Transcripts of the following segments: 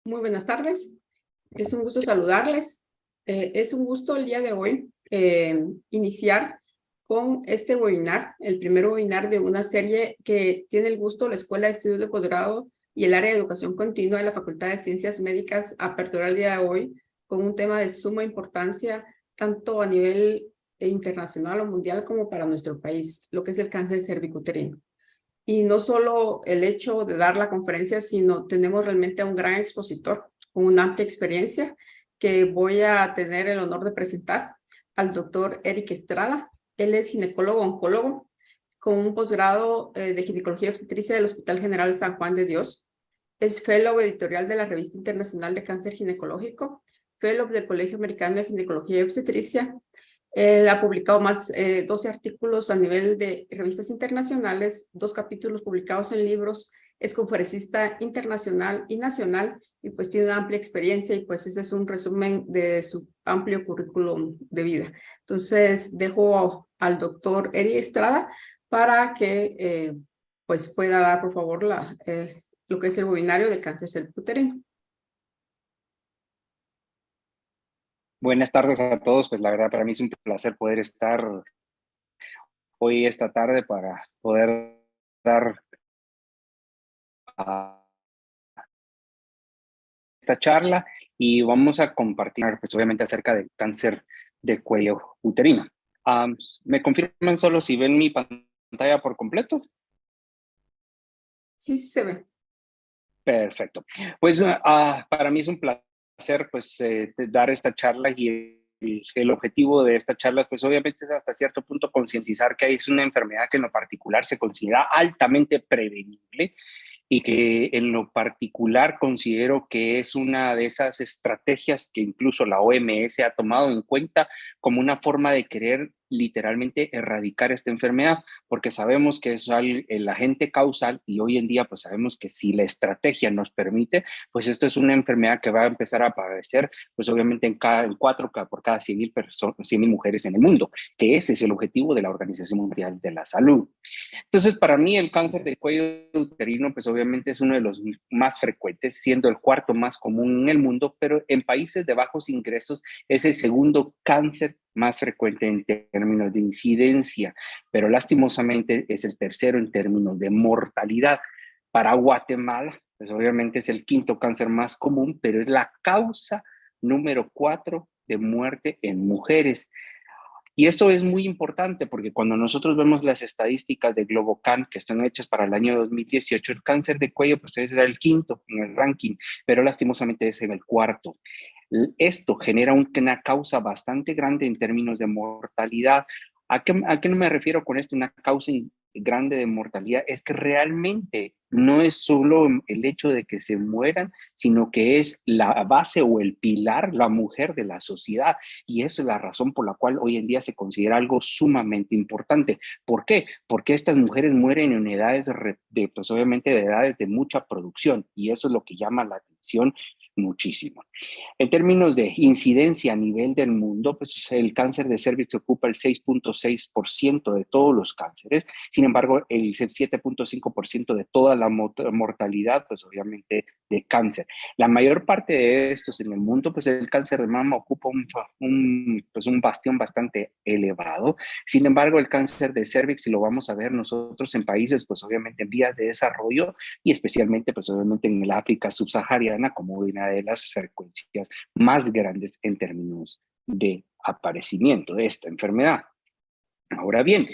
Muy buenas tardes. Es un gusto saludarles. Es un gusto el día de hoy iniciar con este webinar, el primer webinar de una serie que tiene el gusto la Escuela de Estudios de Posgrado y el área de Educación Continua de la Facultad de Ciencias Médicas apertura el día de hoy con un tema de suma importancia tanto a nivel internacional o mundial como para nuestro país, lo que es el cáncer cervicuterino. Y no solo el hecho de dar la conferencia, sino tenemos realmente a un gran expositor con una amplia experiencia que voy a tener el honor de presentar al doctor Eric Estrada. Él es ginecólogo-oncólogo con un posgrado de ginecología y obstetricia del Hospital General San Juan de Dios. Es fellow editorial de la Revista Internacional de Cáncer Ginecológico, fellow del Colegio Americano de Ginecología y Obstetricia. Ha publicado más 12 artículos a nivel de revistas internacionales, 2 capítulos publicados en libros, es conferencista internacional y nacional y pues tiene una amplia experiencia y pues ese es un resumen de su amplio currículum de vida. Entonces dejo al doctor Eri Estrada para que pues pueda dar por favor lo que es el webinario de cáncer cervicuterino. Buenas tardes a todos, pues la verdad para mí es un placer poder estar hoy esta tarde para poder dar esta charla y vamos a compartir pues obviamente acerca del cáncer de cuello uterino. ¿Me confirman solo si ven mi pantalla por completo? Sí, sí se ve. Perfecto. Pues para mí es un placer pues dar esta charla y el objetivo de esta charla pues obviamente es hasta cierto punto concientizar que es una enfermedad que en lo particular se considera altamente prevenible y que en lo particular considero que es una de esas estrategias que incluso la OMS ha tomado en cuenta como una forma de querer literalmente erradicar esta enfermedad, porque sabemos que es el agente causal y hoy en día pues sabemos que si la estrategia nos permite, pues esto es una enfermedad que va a empezar a aparecer pues obviamente en 4 por cada 100,000 mujeres en el mundo, que ese es el objetivo de la Organización Mundial de la Salud. Entonces, para mí el cáncer de cuello uterino, pues obviamente es uno de los más frecuentes, siendo el cuarto más común en el mundo, pero en países de bajos ingresos es el segundo cáncer más frecuente en términos de incidencia, pero lastimosamente es el tercero en términos de mortalidad. Para Guatemala, pues obviamente es el quinto cáncer más común, pero es la causa número 4 de muerte en mujeres. Y esto es muy importante porque cuando nosotros vemos las estadísticas de GloboCan que están hechas para el año 2018, el cáncer de cuello pues era el quinto en el ranking, pero lastimosamente es en el cuarto. Esto genera una causa bastante grande en términos de mortalidad. ¿A qué no me refiero con esto? Una causa grande de mortalidad es que realmente no es solo el hecho de que se mueran, sino que es la base o el pilar, la mujer de la sociedad. Y esa es la razón por la cual hoy en día se considera algo sumamente importante. ¿Por qué? Porque estas mujeres mueren en edades pues obviamente de edades de mucha producción y eso es lo que llama la atención muchísimo. En términos de incidencia a nivel del mundo, pues el cáncer de cervix ocupa el 6.6% de todos los cánceres. Sin embargo, el 7.5% de toda la mortalidad, pues obviamente de cáncer. La mayor parte de estos en el mundo, pues el cáncer de mama ocupa pues un bastión bastante elevado. Sin embargo, el cáncer de cervix, si lo vamos a ver nosotros en países, pues obviamente en vías de desarrollo y especialmente, pues obviamente en el África subsahariana, como una de las frecuencias más grandes en términos de aparecimiento de esta enfermedad. Ahora bien,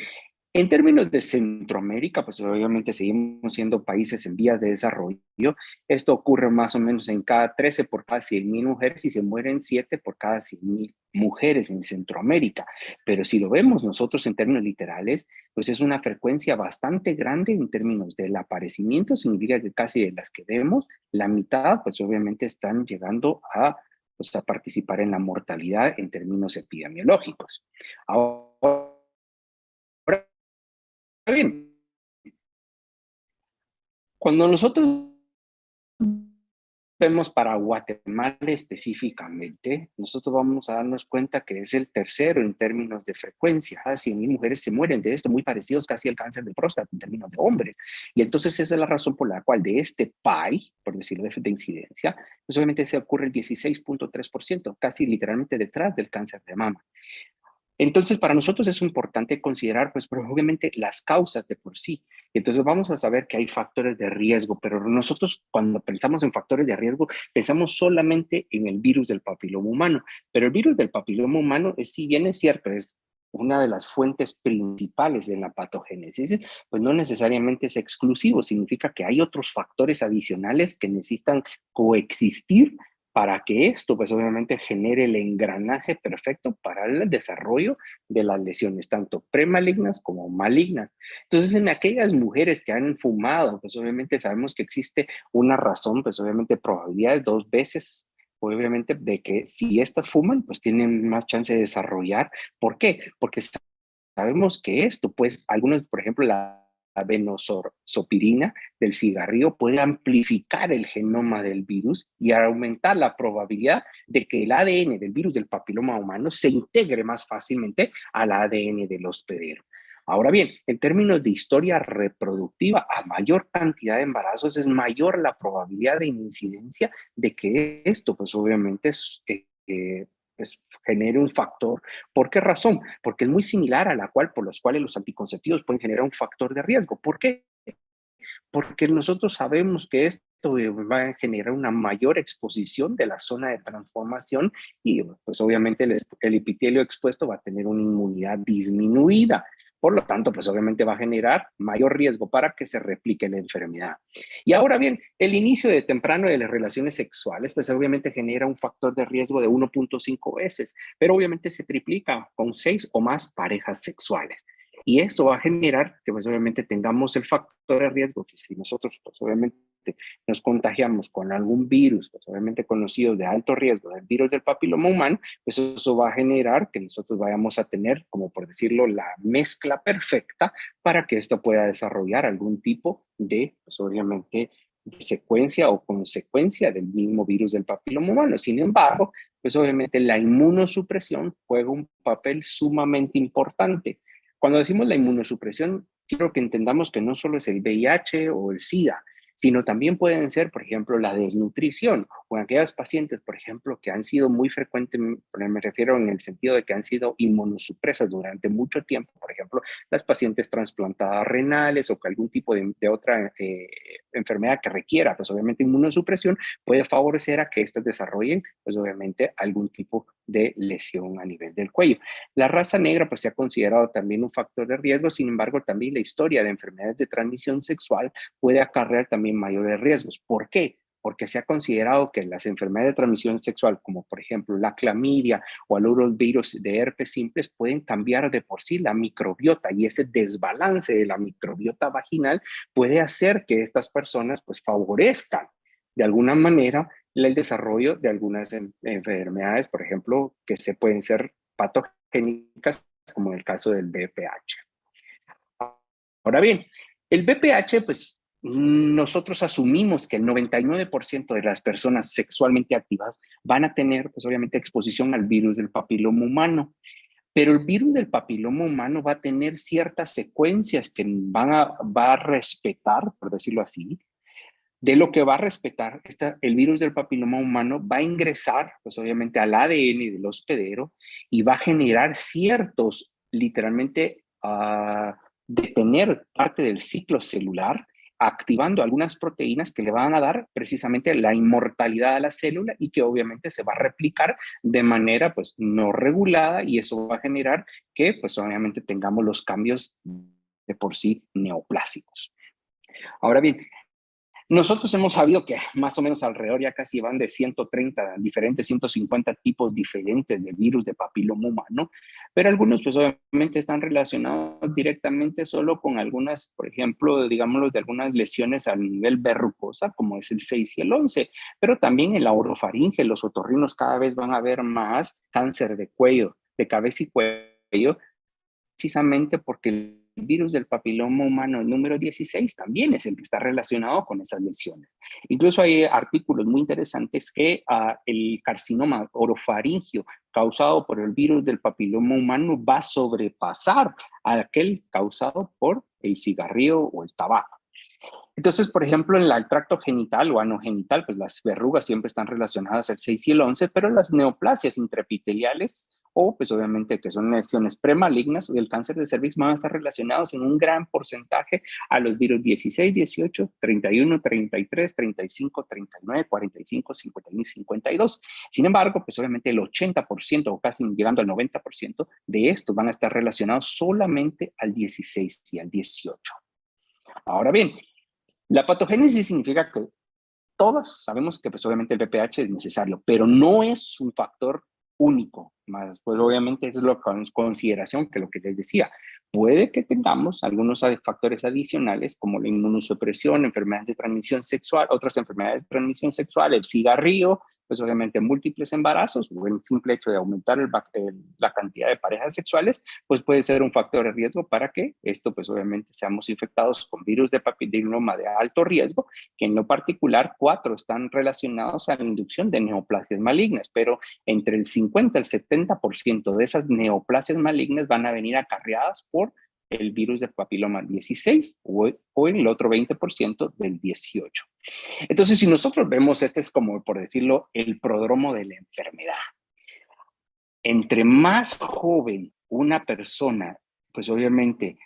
en términos de Centroamérica, pues obviamente seguimos siendo países en vías de desarrollo. Esto ocurre más o menos en cada 13 por cada 100,000 mujeres y se mueren 7 por cada 100,000 mujeres en Centroamérica. Pero si lo vemos nosotros en términos literales, pues es una frecuencia bastante grande en términos del aparecimiento. Significa que casi de las que vemos, la mitad, pues obviamente están llegando pues, a participar en la mortalidad en términos epidemiológicos. Ahora bien, cuando nosotros vemos para Guatemala específicamente, nosotros vamos a darnos cuenta que es el tercero en términos de frecuencia. 100,000 mujeres se mueren de esto, muy parecidos casi al cáncer de próstata en términos de hombres. Y entonces esa es la razón por la cual de este PAI, por decirlo de incidencia, pues obviamente se ocurre el 16.3%, casi literalmente detrás del cáncer de mama. Entonces, para nosotros es importante considerar, pues, obviamente las causas de por sí. Entonces, vamos a saber que hay factores de riesgo, pero nosotros cuando pensamos en factores de riesgo, pensamos solamente en el virus del papiloma humano. Pero el virus del papiloma humano, si bien es cierto, es una de las fuentes principales de la patogénesis, pues no necesariamente es exclusivo, significa que hay otros factores adicionales que necesitan coexistir para que esto, pues obviamente, genere el engranaje perfecto para el desarrollo de las lesiones, tanto premalignas como malignas. Entonces, en aquellas mujeres que han fumado, pues obviamente sabemos que existe una razón, pues obviamente probabilidades 2 veces, obviamente, de que si estas fuman, pues tienen más chance de desarrollar. ¿Por qué? Porque sabemos que esto, pues, algunos, por ejemplo, la venosopirina del cigarrillo puede amplificar el genoma del virus y aumentar la probabilidad de que el ADN del virus del papiloma humano se integre más fácilmente al ADN del hospedero. Ahora bien, en términos de historia reproductiva, a mayor cantidad de embarazos es mayor la probabilidad de incidencia de que esto, pues obviamente, pues, genere un factor. ¿Por qué razón? Porque es muy similar a la cual, por los cuales los anticonceptivos pueden generar un factor de riesgo. ¿Por qué? Porque nosotros sabemos que esto va a generar una mayor exposición de la zona de transformación y pues obviamente el epitelio expuesto va a tener una inmunidad disminuida. Por lo tanto, pues obviamente va a generar mayor riesgo para que se replique la enfermedad. Y ahora bien, el inicio de temprano de las relaciones sexuales, pues obviamente genera un factor de riesgo de 1.5 veces, pero obviamente se triplica con 6 o más parejas sexuales. Y esto va a generar que pues obviamente tengamos el factor de riesgo que si nosotros pues obviamente nos contagiamos con algún virus, pues obviamente conocido de alto riesgo, del virus del papiloma humano, pues eso va a generar que nosotros vayamos a tener, como por decirlo, la mezcla perfecta para que esto pueda desarrollar algún tipo de, pues obviamente, de secuencia o consecuencia del mismo virus del papiloma humano. Sin embargo, pues obviamente la inmunosupresión juega un papel sumamente importante. Cuando decimos la inmunosupresión, quiero que entendamos que no solo es el VIH o el SIDA, sino también pueden ser, por ejemplo, la desnutrición o en aquellas pacientes, por ejemplo, que han sido muy frecuentes, me refiero en el sentido de que han sido inmunosupresas durante mucho tiempo, por ejemplo, las pacientes trasplantadas renales o que algún tipo de otra enfermedad que requiera, pues obviamente inmunosupresión, puede favorecer a que éstas desarrollen, pues obviamente, algún tipo de lesión a nivel del cuello. La raza negra pues se ha considerado también un factor de riesgo, sin embargo también la historia de enfermedades de transmisión sexual puede acarrear también mayores riesgos. ¿Por qué? Porque se ha considerado que las enfermedades de transmisión sexual, como por ejemplo la clamidia o algunos virus de herpes simples, pueden cambiar de por sí la microbiota y ese desbalance de la microbiota vaginal puede hacer que estas personas pues favorezcan de alguna manera el desarrollo de algunas enfermedades, por ejemplo, que se pueden ser patogénicas, como en el caso del BPH. Ahora bien, el BPH, pues nosotros asumimos que el 99% de las personas sexualmente activas van a tener, pues obviamente, exposición al virus del papiloma humano. Pero el virus del papiloma humano va a tener ciertas secuencias que va a respetar, por decirlo así. De lo que va a respetar, el virus del papiloma humano va a ingresar, pues obviamente, al ADN del hospedero y va a generar ciertos, literalmente, detener parte del ciclo celular, activando algunas proteínas que le van a dar precisamente la inmortalidad a la célula y que obviamente se va a replicar de manera pues no regulada y eso va a generar que pues obviamente tengamos los cambios de por sí neoplásicos. Ahora bien, nosotros hemos sabido que más o menos alrededor ya casi van de 130 diferentes, 150 tipos diferentes de virus de papiloma humano, pero algunos pues obviamente están relacionados directamente solo con algunas, por ejemplo, digámoslo, de algunas lesiones a nivel verrucosa, como es el 6 y el 11, pero también en la orofaringe, los otorrinos cada vez van a ver más cáncer de cuello, de cabeza y cuello, precisamente porque virus del papiloma humano número 16 también es el que está relacionado con esas lesiones. Incluso hay artículos muy interesantes que el carcinoma orofaringio causado por el virus del papiloma humano va a sobrepasar a aquel causado por el cigarrillo o el tabaco. Entonces, por ejemplo, en el tracto genital o anogenital, pues las verrugas siempre están relacionadas al 6 y el 11, pero las neoplasias intraepiteliales o pues obviamente que son lesiones premalignas o el cáncer de cervix van a estar relacionados en un gran porcentaje a los virus 16, 18, 31, 33, 35, 39, 45, 51 y 52. Sin embargo, pues obviamente el 80% o casi llegando al 90% de estos van a estar relacionados solamente al 16 y al 18. Ahora bien, la patogénesis significa que todos sabemos que pues obviamente el VPH es necesario, pero no es un factor único, más pues obviamente es lo con consideración que lo que les decía, puede que tengamos algunos factores adicionales como la inmunosupresión, enfermedades de transmisión sexual, otras enfermedades de transmisión sexual, el cigarrillo, pues obviamente múltiples embarazos o el simple hecho de aumentar la cantidad de parejas sexuales, pues puede ser un factor de riesgo para que esto pues obviamente seamos infectados con virus de papiloma de alto riesgo, que en lo particular 4 están relacionados a la inducción de neoplasias malignas, pero entre el 50 y el 70% de esas neoplasias malignas van a venir acarreadas por el virus del papiloma 16 o el otro 20% del 18. Entonces, si nosotros vemos, este es como, por decirlo, el prodromo de la enfermedad. Entre más joven una persona, pues obviamente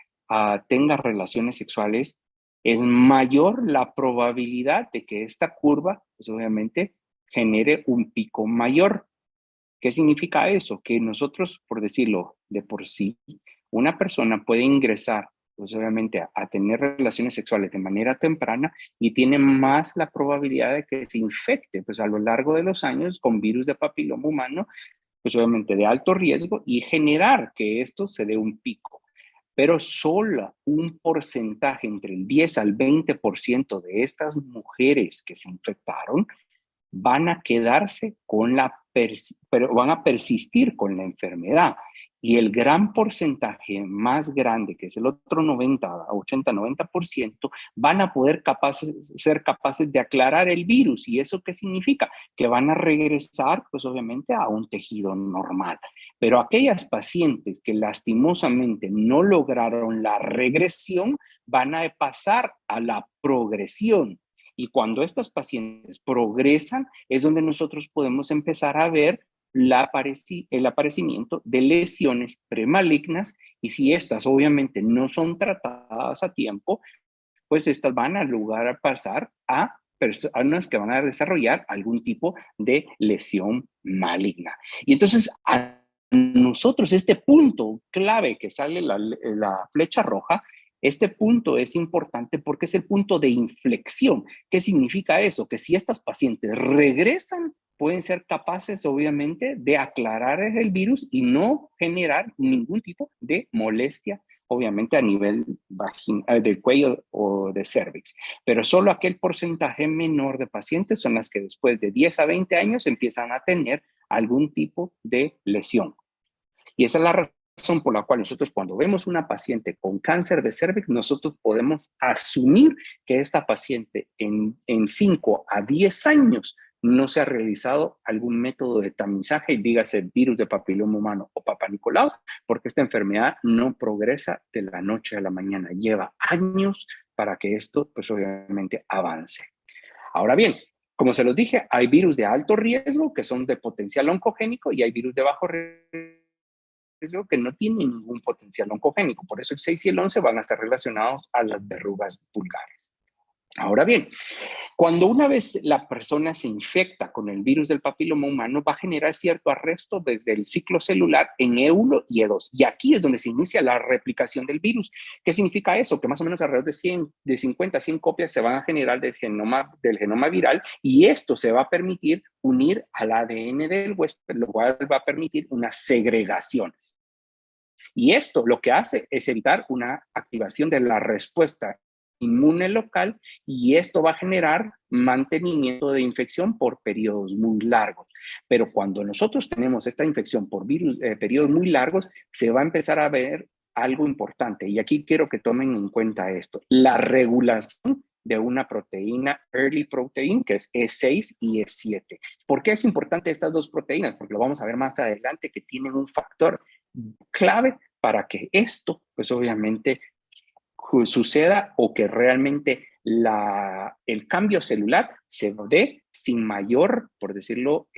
tenga relaciones sexuales, es mayor la probabilidad de que esta curva, pues obviamente, genere un pico mayor. ¿Qué significa eso? Que nosotros, por decirlo de por sí, una persona puede ingresar, pues obviamente, a tener relaciones sexuales de manera temprana y tiene más la probabilidad de que se infecte, pues a lo largo de los años con virus de papiloma humano, pues obviamente de alto riesgo y generar que esto se dé un pico. Pero solo un porcentaje entre el 10 al 20% de estas mujeres que se infectaron van a quedarse con pero van a persistir con la enfermedad. Y el gran porcentaje más grande, que es el otro 80-90%, van a poder ser capaces de aclarar el virus. ¿Y eso qué significa? Que van a regresar, pues obviamente, a un tejido normal. Pero aquellas pacientes que lastimosamente no lograron la regresión, van a pasar a la progresión. Y cuando estas pacientes progresan, es donde nosotros podemos empezar a ver el aparecimiento de lesiones premalignas y si estas obviamente no son tratadas a tiempo, pues estas van a pasar a personas que van a desarrollar algún tipo de lesión maligna. Y entonces a nosotros este punto clave que sale la flecha roja, este punto es importante porque es el punto de inflexión. ¿Qué significa eso? Que si estas pacientes regresan, pueden ser capaces, obviamente, de aclarar el virus y no generar ningún tipo de molestia, obviamente, a nivel del cuello o de cervix. Pero solo aquel porcentaje menor de pacientes son las que después de 10 a 20 años empiezan a tener algún tipo de lesión. Y esa es la razón por la cual nosotros cuando vemos una paciente con cáncer de cervix, nosotros podemos asumir que esta paciente en 5 a 10 años no se ha realizado algún método de tamizaje, y dígase virus de papiloma humano o Papa Nicolau, porque esta enfermedad no progresa de la noche a la mañana. Lleva años para que esto, pues obviamente, avance. Ahora bien, como se los dije, hay virus de alto riesgo que son de potencial oncogénico y hay virus de bajo riesgo que no tienen ningún potencial oncogénico. Por eso el 6 y el 11 van a estar relacionados a las verrugas vulgares. Ahora bien, cuando una vez la persona se infecta con el virus del papiloma humano, va a generar cierto arresto desde el ciclo celular en E1 y E2. Y aquí es donde se inicia la replicación del virus. ¿Qué significa eso? Que más o menos alrededor de 50 a 100 copias se van a generar del genoma viral y esto se va a permitir unir al ADN del huésped, lo cual va a permitir una segregación. Y esto lo que hace es evitar una activación de la respuesta inmune local y esto va a generar mantenimiento de infección por periodos muy largos. Pero cuando nosotros tenemos esta infección por virus, periodos muy largos, se va a empezar a ver algo importante, y aquí quiero que tomen en cuenta esto, la regulación de una proteína early protein, que es E6 y E7. ¿Por qué es importante estas dos proteínas? Porque lo vamos a ver más adelante, que tienen un factor clave para que esto, pues obviamente, suceda o que realmente el cambio celular se dé sin mayor, por decirlo,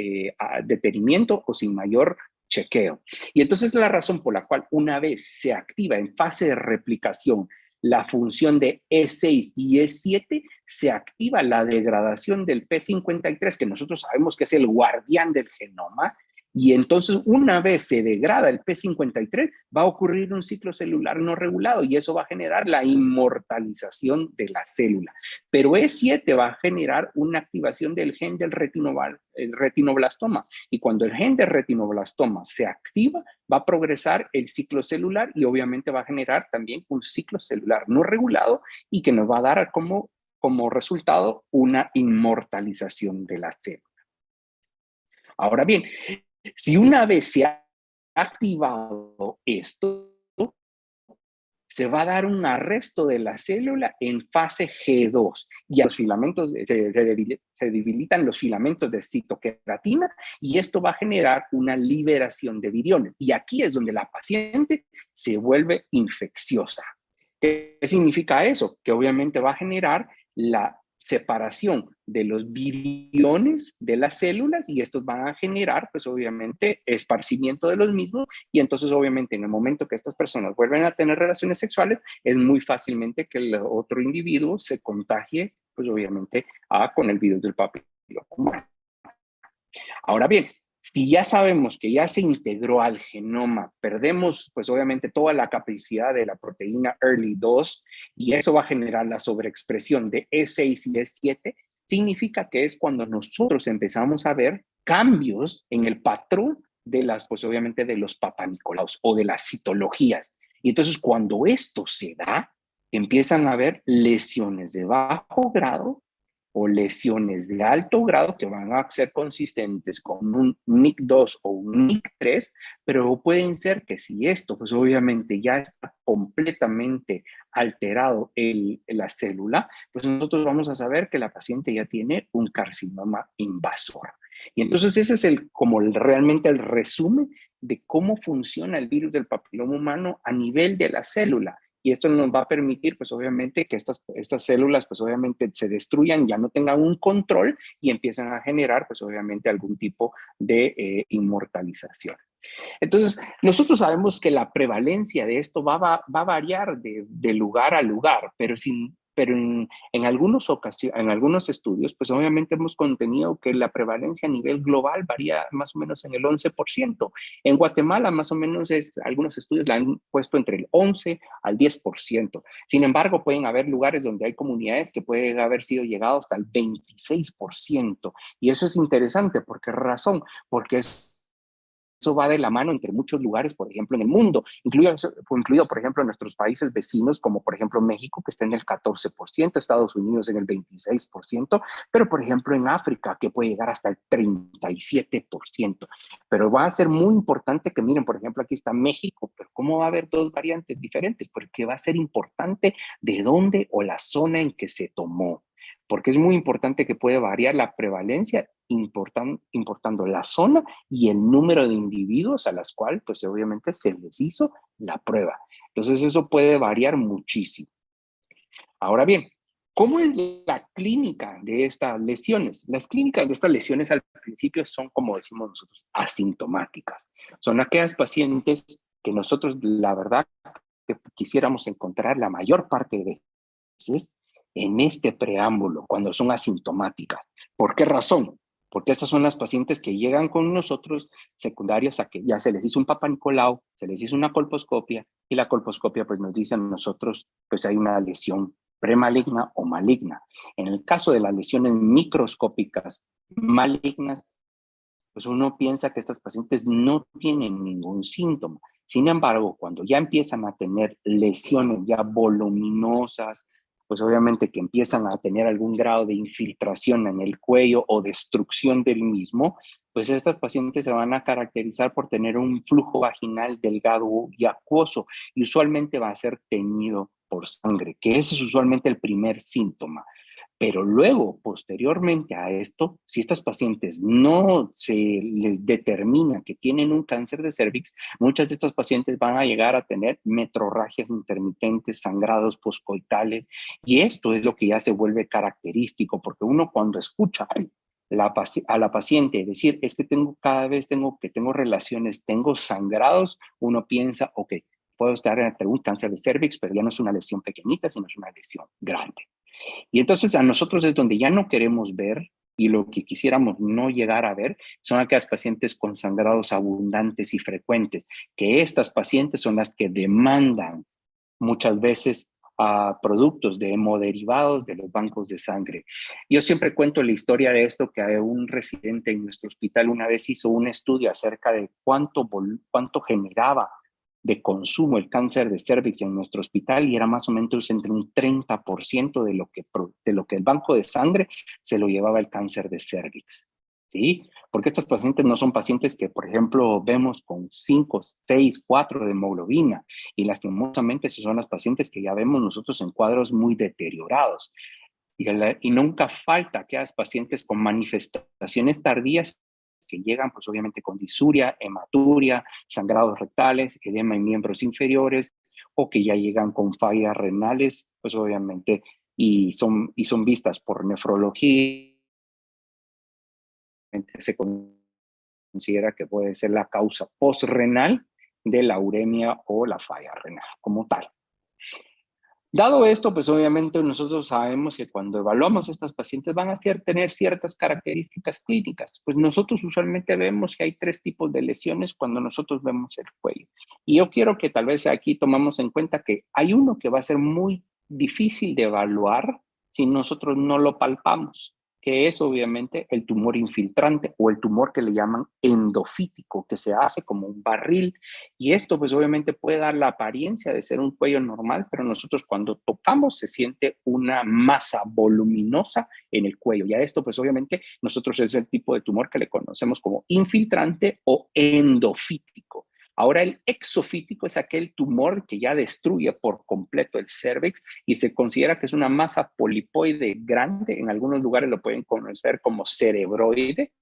detenimiento o sin mayor chequeo. Y entonces la razón por la cual una vez se activa en fase de replicación la función de E6 y E7, se activa la degradación del P53, que nosotros sabemos que es el guardián del genoma, y entonces una vez se degrada el P53, va a ocurrir un ciclo celular no regulado y eso va a generar la inmortalización de la célula. Pero E7 va a generar una activación del gen del retinoblastoma, y cuando el gen del retinoblastoma se activa, va a progresar el ciclo celular y obviamente va a generar también un ciclo celular no regulado y que nos va a dar como resultado una inmortalización de la célula. Ahora bien, si una vez se ha activado esto, se va a dar un arresto de la célula en fase G2 y a los filamentos se debilitan los filamentos de citoqueratina y esto va a generar una liberación de viriones. Y aquí es donde la paciente se vuelve infecciosa. ¿Qué significa eso? Que obviamente va a generar la separación de los viriones de las células y estos van a generar, pues obviamente, esparcimiento de los mismos y entonces obviamente en el momento que estas personas vuelven a tener relaciones sexuales, es muy fácilmente que el otro individuo se contagie, pues obviamente, con el virus del papiloma humano. Ahora bien, si ya sabemos que ya se integró al genoma, perdemos pues obviamente toda la capacidad de la proteína early 2 y eso va a generar la sobreexpresión de E6 y E7, significa que es cuando nosotros empezamos a ver cambios en el patrón de las, pues obviamente de los papanicolaos o de las citologías. Y entonces cuando esto se da, empiezan a haber lesiones de bajo grado o lesiones de alto grado que van a ser consistentes con un NIC2 o un NIC3, pero pueden ser que si esto, pues obviamente ya está completamente alterado la célula, pues nosotros vamos a saber que la paciente ya tiene un carcinoma invasor. Y entonces ese es realmente el resumen de cómo funciona el virus del papiloma humano a nivel de la célula. Y esto nos va a permitir, pues obviamente, que estas células, pues obviamente, se destruyan, ya no tengan un control y empiezan a generar, pues obviamente, algún tipo de inmortalización. Entonces, nosotros sabemos que la prevalencia de esto va a variar de lugar a lugar, pero en algunos estudios, pues obviamente hemos contenido que la prevalencia a nivel global varía más o menos en el 11%. En Guatemala, más o menos, algunos estudios la han puesto entre el 11 al 10%. Sin embargo, pueden haber lugares donde hay comunidades que pueden haber sido llegados hasta el 26%. Y eso es interesante. ¿Por qué razón? Porque eso va de la mano entre muchos lugares, por ejemplo, en el mundo, incluido, por ejemplo, en nuestros países vecinos, como por ejemplo México, que está en el 14%, Estados Unidos en el 26%, pero por ejemplo en África, que puede llegar hasta el 37%. Pero va a ser muy importante que miren, por ejemplo, aquí está México, pero ¿cómo va a haber dos variantes diferentes? Porque va a ser importante de dónde o la zona en que se tomó, porque es muy importante que puede variar la prevalencia importando la zona y el número de individuos a las cuales, pues obviamente, se les hizo la prueba. Entonces, eso puede variar muchísimo. Ahora bien, ¿cómo es la clínica de estas lesiones? Las clínicas de estas lesiones al principio son, como decimos nosotros, asintomáticas. Son aquellas pacientes que nosotros, la verdad, que quisiéramos encontrar la mayor parte de veces en este preámbulo, cuando son asintomáticas. ¿Por qué razón? Porque estas son las pacientes que llegan con nosotros secundarios a que ya se les hizo un Papa Nicolau, se les hizo una colposcopia y la colposcopia pues nos dice a nosotros pues hay una lesión premaligna o maligna. En el caso de las lesiones microscópicas malignas, pues uno piensa que estas pacientes no tienen ningún síntoma. Sin embargo, cuando ya empiezan a tener lesiones ya voluminosas, pues obviamente que empiezan a tener algún grado de infiltración en el cuello o destrucción del mismo, pues estas pacientes se van a caracterizar por tener un flujo vaginal delgado y acuoso, y usualmente va a ser teñido por sangre, que ese es usualmente el primer síntoma. Pero luego, posteriormente a esto, si estas pacientes no se les determina que tienen un cáncer de cervix, muchas de estas pacientes van a llegar a tener metrorragias intermitentes, sangrados poscoitales, y esto es lo que ya se vuelve característico, porque uno cuando escucha a la paciente decir, es que cada vez tengo relaciones, tengo sangrados, uno piensa, ok, puedo estar ante un cáncer de cervix, pero ya no es una lesión pequeñita, sino es una lesión grande. Y entonces a nosotros es donde ya no queremos ver y lo que quisiéramos no llegar a ver son aquellas pacientes con sangrados abundantes y frecuentes, que estas pacientes son las que demandan muchas veces productos de hemoderivados de los bancos de sangre. Yo siempre cuento la historia de esto, que un residente en nuestro hospital una vez hizo un estudio acerca de cuánto generaba de consumo el cáncer de cervix en nuestro hospital, y era más o menos entre un 30% de lo que el banco de sangre se lo llevaba el cáncer de cervix. ¿Sí? Porque estas pacientes no son pacientes que, por ejemplo, vemos con 5, 6, 4 de hemoglobina, y lastimosamente esas son las pacientes que ya vemos nosotros en cuadros muy deteriorados. Y nunca falta aquellas pacientes con manifestaciones tardías que llegan, pues obviamente con disuria, hematuria, sangrados rectales, edema en miembros inferiores, o que ya llegan con fallas renales, pues obviamente, y son vistas por nefrología. Se considera que puede ser la causa postrenal de la uremia o la falla renal como tal. Dado esto, pues obviamente nosotros sabemos que cuando evaluamos a estas pacientes van a tener ciertas características clínicas. Pues nosotros usualmente vemos que hay 3 tipos de lesiones cuando nosotros vemos el cuello. Y yo quiero que tal vez aquí tomamos en cuenta que hay uno que va a ser muy difícil de evaluar si nosotros no lo palpamos, que es obviamente el tumor infiltrante o el tumor que le llaman endofítico, que se hace como un barril. Y esto pues obviamente puede dar la apariencia de ser un cuello normal, pero nosotros cuando tocamos se siente una masa voluminosa en el cuello. Y a esto pues obviamente nosotros es el tipo de tumor que le conocemos como infiltrante o endofítico. Ahora el exofítico es aquel tumor que ya destruye por completo el cérvix y se considera que es una masa polipoide grande. En algunos lugares lo pueden conocer como cerebroide,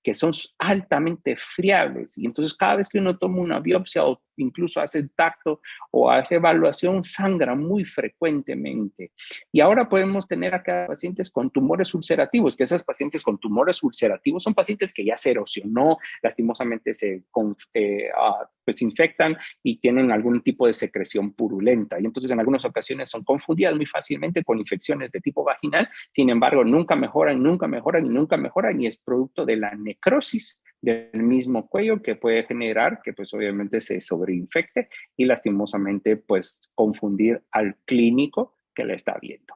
que son altamente friables. Y entonces cada vez que uno toma una biopsia o incluso hace tacto o hace evaluación, sangra muy frecuentemente. Y ahora podemos tener acá pacientes con tumores ulcerativos, que esas pacientes con tumores ulcerativos son pacientes que ya se erosionó, lastimosamente pues infectan y tienen algún tipo de secreción purulenta. Y entonces en algunas ocasiones son confundidas muy fácilmente con infecciones de tipo vaginal. Sin embargo, nunca mejoran, nunca mejoran y nunca mejoran, y es producto de la necrosis del mismo cuello que puede generar que pues obviamente se sobreinfecte y lastimosamente pues confundir al clínico que la está viendo.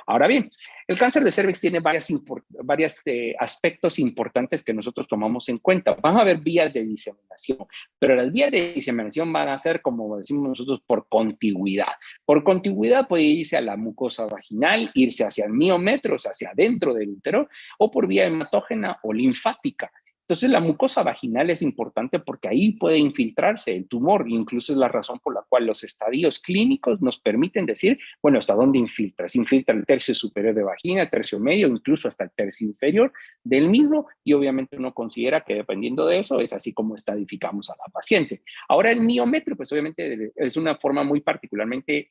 Ahora bien, el cáncer de cervix tiene varios aspectos importantes que nosotros tomamos en cuenta. Van a haber vías de diseminación, pero las vías de diseminación van a ser, como decimos nosotros, por contigüidad. Por contigüidad puede irse a la mucosa vaginal, irse hacia el miometrio, o sea, hacia adentro del útero, o por vía hematógena o linfática. Entonces, la mucosa vaginal es importante porque ahí puede infiltrarse el tumor, incluso es la razón por la cual los estadios clínicos nos permiten decir, bueno, ¿hasta dónde infiltra? Se infiltra el tercio superior de vagina, el tercio medio, incluso hasta el tercio inferior del mismo, y obviamente uno considera que dependiendo de eso es así como estadificamos a la paciente. Ahora, el miometrio, pues obviamente es una forma muy particularmente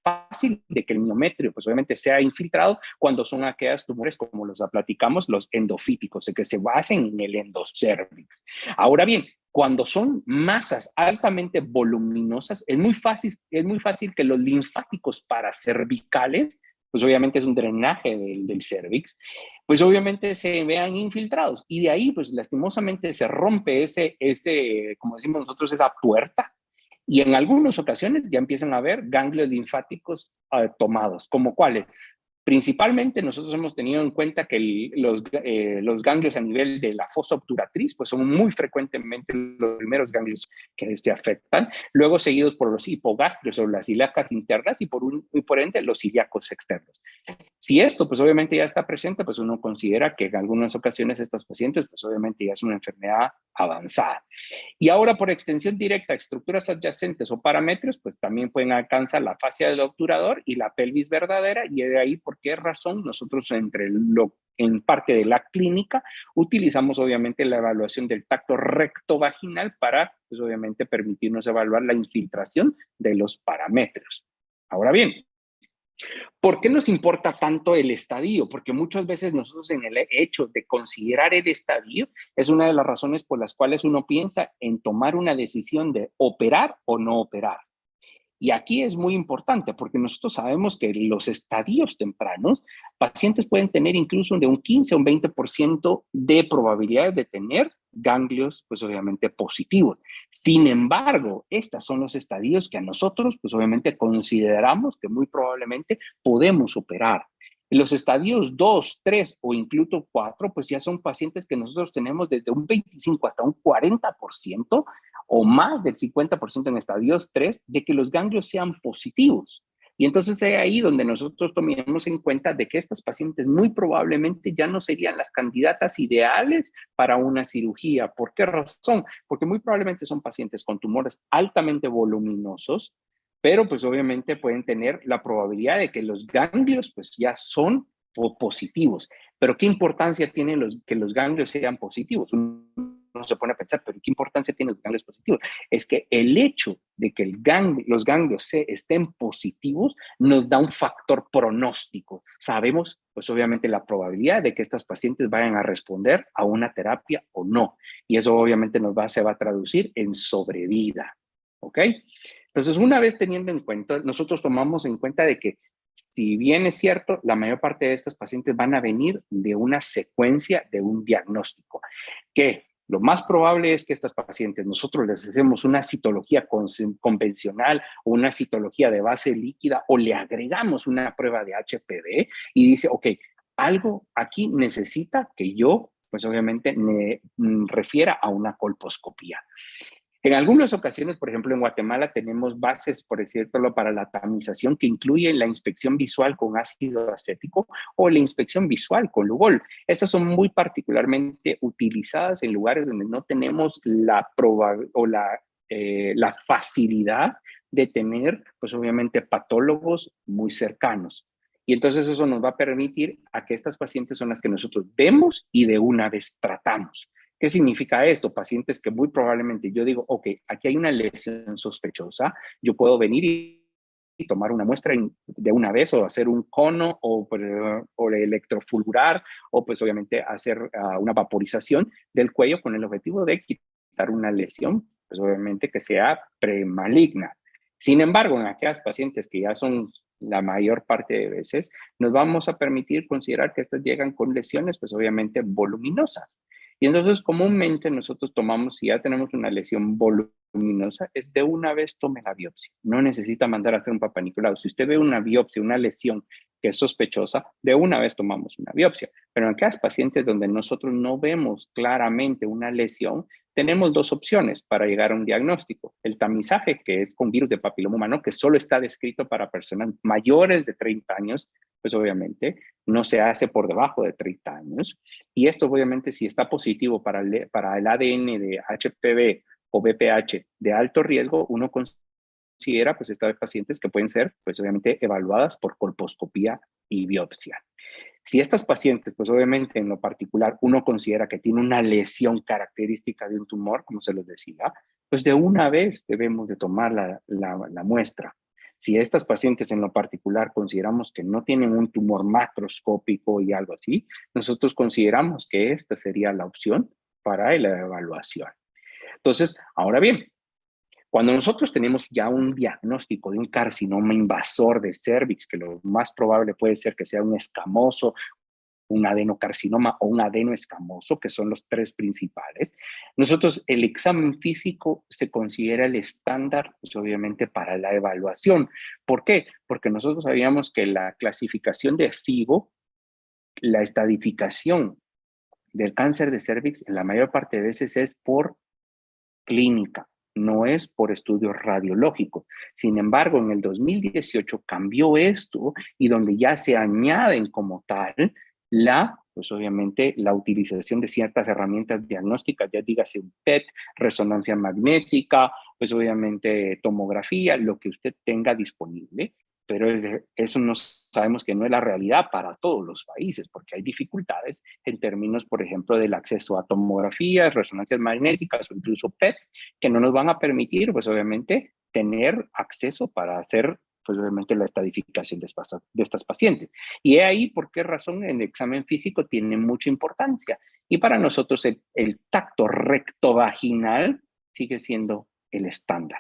fácil de que el miometrio, pues obviamente sea infiltrado cuando son aquellos tumores, como los platicamos, los endofíticos, que se basen en el endocervix. Ahora bien, cuando son masas altamente voluminosas, es muy fácil que los linfáticos paracervicales, pues obviamente es un drenaje del cervix, pues obviamente se vean infiltrados. Y de ahí, pues lastimosamente se rompe como decimos nosotros, esa puerta. Y en algunas ocasiones ya empiezan a haber ganglios linfáticos tomados, como cuáles. Principalmente nosotros hemos tenido en cuenta que los ganglios a nivel de la fosa obturatriz pues son muy frecuentemente los primeros ganglios que se afectan, luego seguidos por los hipogástrios o las ilíacas internas y por ende los ilíacos externos. Si esto, pues obviamente ya está presente, pues uno considera que en algunas ocasiones estas pacientes, pues obviamente ya es una enfermedad avanzada. Y ahora por extensión directa, estructuras adyacentes o paramétricos, pues también pueden alcanzar la fascia del obturador y la pelvis verdadera, y de ahí por qué razón nosotros en parte de la clínica utilizamos obviamente la evaluación del tacto recto-vaginal para, pues obviamente, permitirnos evaluar la infiltración de los paramétricos. Ahora bien, ¿por qué nos importa tanto el estadio? Porque muchas veces nosotros en el hecho de considerar el estadio es una de las razones por las cuales uno piensa en tomar una decisión de operar o no operar. Y aquí es muy importante porque nosotros sabemos que los estadios tempranos, pacientes pueden tener incluso de un 15 a un 20% de probabilidades de tener ganglios, pues obviamente positivos. Sin embargo, estos son los estadios que a nosotros, pues obviamente consideramos que muy probablemente podemos operar. Los estadios 2, 3 o incluso 4, pues ya son pacientes que nosotros tenemos desde un 25 hasta un 40% o más del 50% en estadios 3 de que los ganglios sean positivos. Y entonces es ahí donde nosotros tomamos en cuenta de que estas pacientes muy probablemente ya no serían las candidatas ideales para una cirugía. ¿Por qué razón? Porque muy probablemente son pacientes con tumores altamente voluminosos, pero pues obviamente pueden tener la probabilidad de que los ganglios pues ya son positivos. Pero ¿qué importancia tiene que los ganglios sean positivos? Uno se pone a pensar, pero ¿qué importancia tienen los ganglios positivos? Es que el hecho de que los ganglios estén positivos nos da un factor pronóstico. Sabemos, pues obviamente, la probabilidad de que estas pacientes vayan a responder a una terapia o no. Y eso obviamente se va a traducir en sobrevida. ¿Ok? Entonces, una vez teniendo en cuenta, nosotros tomamos en cuenta de que si bien es cierto, la mayor parte de estas pacientes van a venir de una secuencia de un diagnóstico, que lo más probable es que estas pacientes nosotros les hacemos una citología convencional o una citología de base líquida o le agregamos una prueba de HPV y dice, ok, algo aquí necesita que yo, pues obviamente, me refiera a una colposcopía. En algunas ocasiones, por ejemplo, en Guatemala tenemos bases, por decirlo, para la tamización que incluyen la inspección visual con ácido acético o la inspección visual con Lugol. Estas son muy particularmente utilizadas en lugares donde no tenemos la facilidad de tener, pues obviamente, patólogos muy cercanos. Y entonces eso nos va a permitir a que estas pacientes son las que nosotros vemos y de una vez tratamos. ¿Qué significa esto? Pacientes que muy probablemente yo digo, ok, aquí hay una lesión sospechosa, yo puedo venir y tomar una muestra de una vez o hacer un cono o electrofulgurar o pues obviamente hacer una vaporización del cuello con el objetivo de quitar una lesión, pues obviamente que sea premaligna. Sin embargo, en aquellas pacientes que ya son la mayor parte de veces, nos vamos a permitir considerar que estas llegan con lesiones, pues obviamente voluminosas. Y entonces comúnmente nosotros tomamos, si ya tenemos una lesión voluminosa, es de una vez tome la biopsia. No necesita mandar a hacer un Papá Nicolau. Si usted ve una biopsia, una lesión que es sospechosa, de una vez tomamos una biopsia. Pero en aquellas pacientes donde nosotros no vemos claramente una lesión, tenemos dos opciones para llegar a un diagnóstico. El tamizaje, que es con virus de papiloma humano, que solo está descrito para personas mayores de 30 años, pues obviamente no se hace por debajo de 30 años. Y esto obviamente si está positivo para el ADN de HPV o BPH de alto riesgo, uno considera pues estas pacientes que pueden ser pues obviamente evaluadas por colposcopía y biopsia. Si estas pacientes, pues obviamente en lo particular uno considera que tiene una lesión característica de un tumor, como se los decía, pues de una vez debemos de tomar la muestra. Si estas pacientes en lo particular consideramos que no tienen un tumor macroscópico y algo así, nosotros consideramos que esta sería la opción para la evaluación. Entonces, ahora bien, cuando nosotros tenemos ya un diagnóstico de un carcinoma invasor de cervix, que lo más probable puede ser que sea un escamoso un adenocarcinoma o un adenoescamoso, que son los tres principales. Nosotros, el examen físico se considera el estándar, pues obviamente, para la evaluación. ¿Por qué? Porque nosotros sabíamos que la clasificación de FIGO, la estadificación del cáncer de cervix, en la mayor parte de veces es por clínica, no es por estudios radiológicos. Sin embargo, en el 2018 cambió esto y donde ya se añaden como tal pues obviamente la utilización de ciertas herramientas diagnósticas, ya dígase un PET, resonancia magnética, pues obviamente tomografía, lo que usted tenga disponible, pero eso no sabemos que no es la realidad para todos los países, porque hay dificultades en términos, por ejemplo, del acceso a tomografías, resonancias magnéticas o incluso PET, que no nos van a permitir, pues obviamente, tener acceso para hacer, pues obviamente, la estadificación de estas pacientes. Y he ahí por qué razón el examen físico tiene mucha importancia. Y para nosotros el tacto rectovaginal sigue siendo el estándar.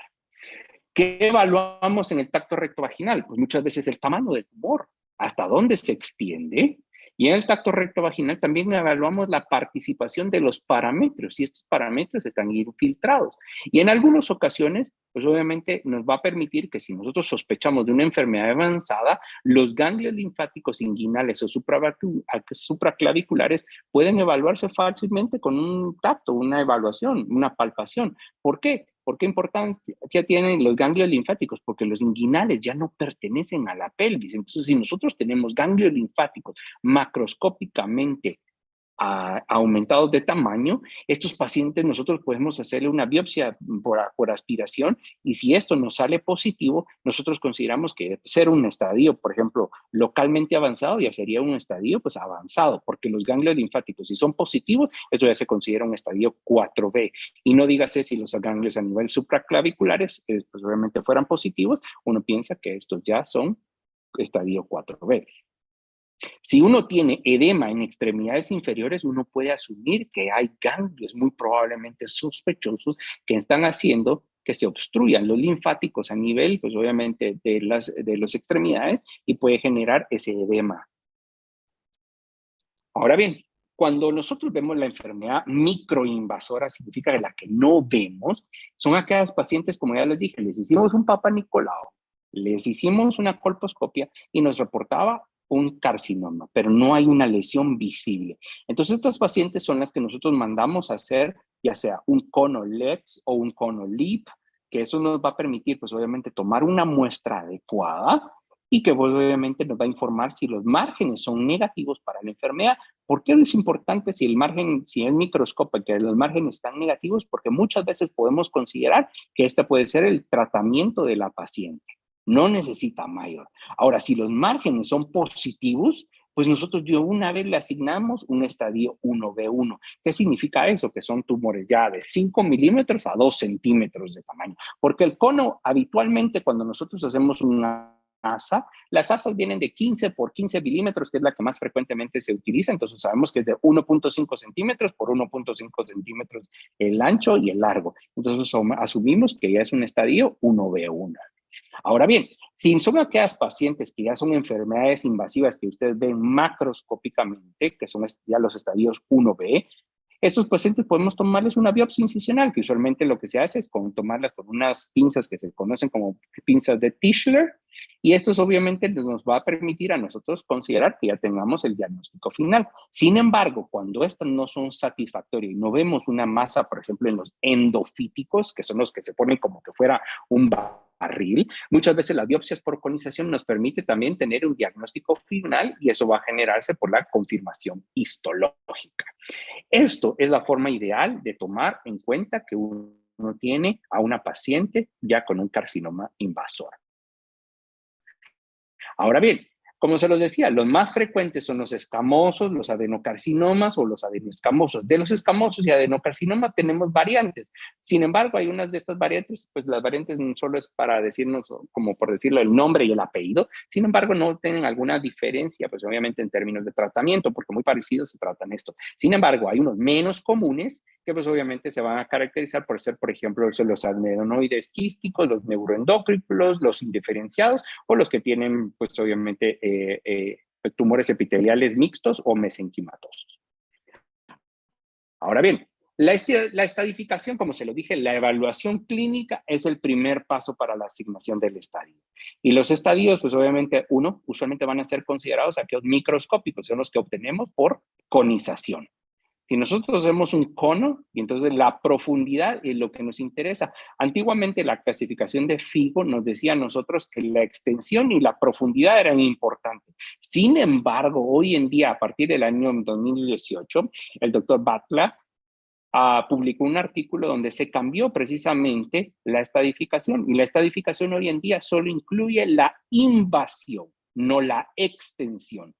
¿Qué evaluamos en el tacto rectovaginal? Pues muchas veces el tamaño del tumor, hasta dónde se extiende. Y en el tacto rectovaginal también evaluamos la participación de los parámetros, y estos parámetros están infiltrados. Y en algunas ocasiones, pues obviamente nos va a permitir que si nosotros sospechamos de una enfermedad avanzada, los ganglios linfáticos inguinales o supraclaviculares pueden evaluarse fácilmente con un tacto, una evaluación, una palpación. ¿Por qué? ¿Por qué importancia tienen los ganglios linfáticos? Porque los inguinales ya no pertenecen a la pelvis. Entonces, si nosotros tenemos ganglios linfáticos macroscópicamente aumentados de tamaño, estos pacientes nosotros podemos hacerle una biopsia por aspiración y si esto nos sale positivo, nosotros consideramos que ser un estadio, por ejemplo, localmente avanzado ya sería un estadio pues avanzado, porque los ganglios linfáticos, si son positivos, eso ya se considera un estadio 4B. Y no dígase si los ganglios a nivel supraclaviculares, pues obviamente fueran positivos, uno piensa que estos ya son estadio 4B. Si uno tiene edema en extremidades inferiores, uno puede asumir que hay ganglios muy probablemente sospechosos que están haciendo que se obstruyan los linfáticos a nivel, pues obviamente, de las extremidades y puede generar ese edema. Ahora bien, cuando nosotros vemos la enfermedad microinvasora, significa que la que no vemos, son aquellas pacientes, como ya les dije, les hicimos un Papa Nicolau, les hicimos una colposcopia y nos reportaba un carcinoma, pero no hay una lesión visible. Entonces, estas pacientes son las que nosotros mandamos a hacer, ya sea un cono LEPS o un cono LIP, que eso nos va a permitir, pues obviamente, tomar una muestra adecuada y que pues, obviamente nos va a informar si los márgenes son negativos para la enfermedad. ¿Por qué es importante si el margen, si es microscópico, que los márgenes están negativos? Porque muchas veces podemos considerar que este puede ser el tratamiento de la paciente. No necesita mayor. Ahora, si los márgenes son positivos, pues nosotros de una vez le asignamos un estadio 1B1. ¿Qué significa eso? Que son tumores ya de 5 milímetros a 2 centímetros de tamaño. Porque el cono, habitualmente, cuando nosotros hacemos una asa, las asas vienen de 15 por 15 milímetros, que es la que más frecuentemente se utiliza. Entonces sabemos que es de 1.5 centímetros por 1.5 centímetros el ancho y el largo. Entonces asumimos que ya es un estadio 1B1. Ahora bien, si son aquellas pacientes que ya son enfermedades invasivas que ustedes ven macroscópicamente, que son ya los estadios 1B, estos pacientes podemos tomarles una biopsia incisional, que usualmente lo que se hace es tomarlas con unas pinzas que se conocen como pinzas de Tischler, y esto obviamente nos va a permitir a nosotros considerar que ya tengamos el diagnóstico final. Sin embargo, cuando estas no son satisfactorias y no vemos una masa, por ejemplo, en los endofíticos, que son los que se ponen como que fuera un barril, muchas veces las biopsias por conización nos permite también tener un diagnóstico final y eso va a generarse por la confirmación histológica. Esto es la forma ideal de tomar en cuenta que uno tiene a una paciente ya con un carcinoma invasor. Ahora bien, como se los decía, los más frecuentes son los escamosos, los adenocarcinomas o los adenoescamosos. De los escamosos y adenocarcinoma tenemos variantes. Sin embargo, hay unas de estas variantes, pues las variantes no solo es para decirnos, como por decirlo, el nombre y el apellido. Sin embargo, no tienen alguna diferencia, pues obviamente en términos de tratamiento, porque muy parecidos se tratan esto. Sin embargo, hay unos menos comunes que pues obviamente se van a caracterizar por ser, por ejemplo, los adenoides quísticos, los neuroendócrinos, los indiferenciados o los que tienen, pues obviamente, tumores epiteliales mixtos o mesenquimatosos. Ahora bien, la estadificación, como se lo dije, la evaluación clínica es el primer paso para la asignación del estadio. Y los estadios, pues obviamente, usualmente van a ser considerados aquellos microscópicos, son los que obtenemos por conización. Si nosotros hacemos un cono, y entonces la profundidad es lo que nos interesa. Antiguamente la clasificación de FIGO nos decía a nosotros que la extensión y la profundidad eran importantes. Sin embargo, hoy en día, a partir del año 2018, el doctor Butler publicó un artículo donde se cambió precisamente la estadificación. Y la estadificación hoy en día solo incluye la invasión, no la extensión.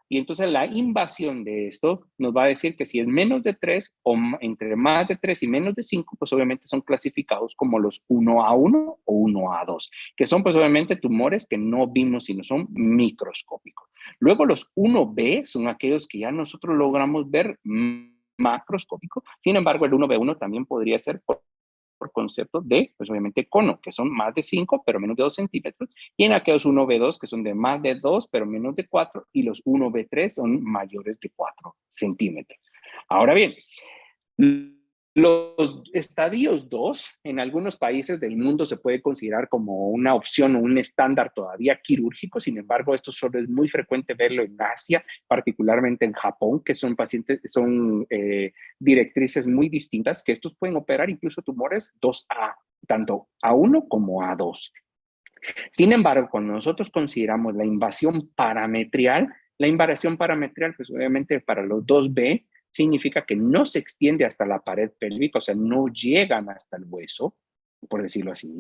Y entonces la invasión de esto nos va a decir que si es menos de 3 o entre más de 3 y menos de 5, pues obviamente son clasificados como los 1A1 o 1A2, que son pues obviamente tumores que no vimos sino son microscópicos. Luego los 1B son aquellos que ya nosotros logramos ver macroscópico. Sin embargo, el 1B1 también podría ser por concepto de, pues obviamente, cono, que son más de 5, pero menos de 2 centímetros, y en aquellos 1B2, que son de más de 2, pero menos de 4, y los 1B3 son mayores de 4 centímetros. Ahora bien, los estadios 2 en algunos países del mundo se puede considerar como una opción o un estándar todavía quirúrgico. Sin embargo, esto solo es muy frecuente verlo en Asia, particularmente en Japón, que son directrices muy distintas, que estos pueden operar incluso tumores 2A, tanto A1 como A2. Sin embargo, cuando nosotros consideramos la invasión parametrial, pues obviamente para los 2B, significa que no se extiende hasta la pared pélvica, o sea, no llegan hasta el hueso, por decirlo así.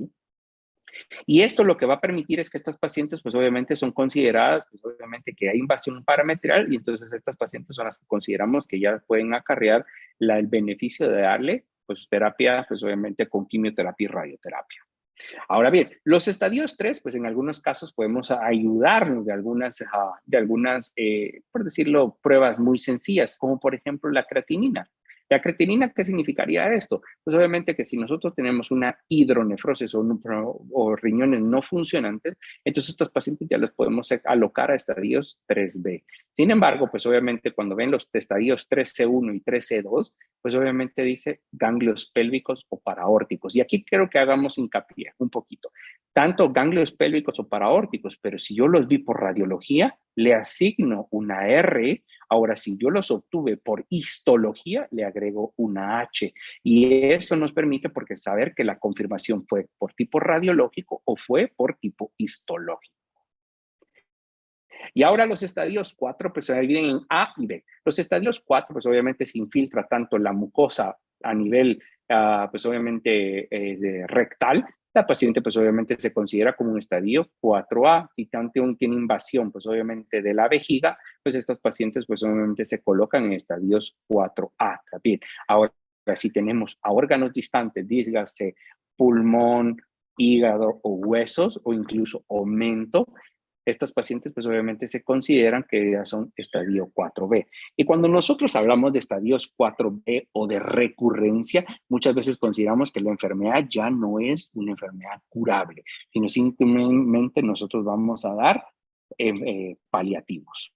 Y esto lo que va a permitir es que estas pacientes, pues obviamente son consideradas, pues obviamente que hay invasión parametrial, y entonces estas pacientes son las que consideramos que ya pueden acarrear el beneficio de darle, pues terapia, pues obviamente con quimioterapia y radioterapia. Ahora bien, los estadios 3, pues en algunos casos podemos ayudarnos de algunas por decirlo, pruebas muy sencillas, como por ejemplo la creatinina. La creatinina, ¿qué significaría esto? Pues obviamente que si nosotros tenemos una hidronefrosis o riñones no funcionantes, entonces estos pacientes ya los podemos alocar a estadios 3B. Sin embargo, pues obviamente cuando ven los estadios 3C1 y 3C2, pues obviamente dice ganglios pélvicos o paraórticos. Y aquí quiero que hagamos hincapié un poquito. Tanto ganglios pélvicos o paraórticos, pero si yo los vi por radiología, le asigno una R. Ahora, si yo los obtuve por histología, le agrego una H. Y eso nos permite porque saber que la confirmación fue por tipo radiológico o fue por tipo histológico. Y ahora los estadios 4 pues se dividen en A y B. Los estadios 4 pues obviamente se infiltra tanto la mucosa a nivel pues obviamente rectal. La paciente pues obviamente se considera como un estadio 4A. Si tanto tiene invasión pues obviamente de la vejiga, pues estas pacientes pues obviamente se colocan en estadios 4A también. Ahora, si tenemos a órganos distantes, dígase pulmón, hígado o huesos o incluso aumento, estas pacientes pues obviamente se consideran que ya son estadio 4B. Y cuando nosotros hablamos de estadios 4B o de recurrencia, muchas veces consideramos que la enfermedad ya no es una enfermedad curable, sino simplemente nosotros vamos a dar paliativos.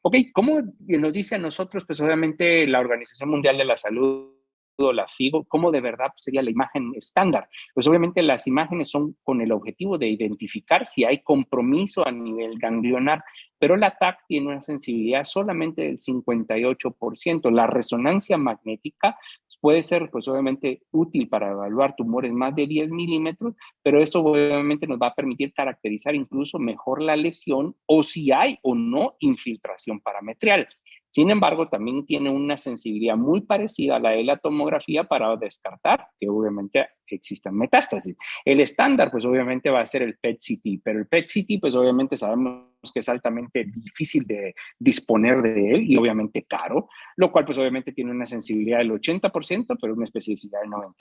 Ok, ¿cómo nos dice a nosotros? Pues obviamente la Organización Mundial de la Salud o la FIGO, ¿cómo de verdad sería la imagen estándar? Pues obviamente las imágenes son con el objetivo de identificar si hay compromiso a nivel ganglionar, pero la TAC tiene una sensibilidad solamente del 58%. La resonancia magnética puede ser, pues obviamente, útil para evaluar tumores más de 10 milímetros, pero esto obviamente nos va a permitir caracterizar incluso mejor la lesión o si hay o no infiltración parametrial. Sin embargo, también tiene una sensibilidad muy parecida a la de la tomografía para descartar que obviamente existan metástasis. El estándar, pues obviamente va a ser el PET-CT, pero el PET-CT, pues obviamente sabemos que es altamente difícil de disponer de él y obviamente caro, lo cual pues obviamente tiene una sensibilidad del 80%, pero una especificidad del 98%.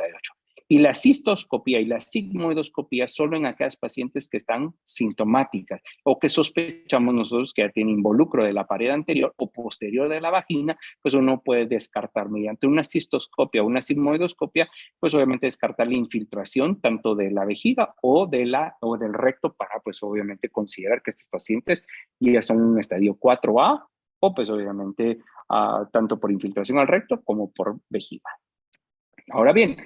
Y la cistoscopía y la sigmoidoscopía solo en aquellas pacientes que están sintomáticas o que sospechamos nosotros que ya tienen involucro de la pared anterior o posterior de la vagina, pues uno puede descartar mediante una cistoscopia o una sigmoidoscopia, pues obviamente descartar la infiltración tanto de la vejiga o del recto para pues obviamente considerar que estos pacientes ya son un estadio 4A o pues obviamente tanto por infiltración al recto como por vejiga. Ahora bien,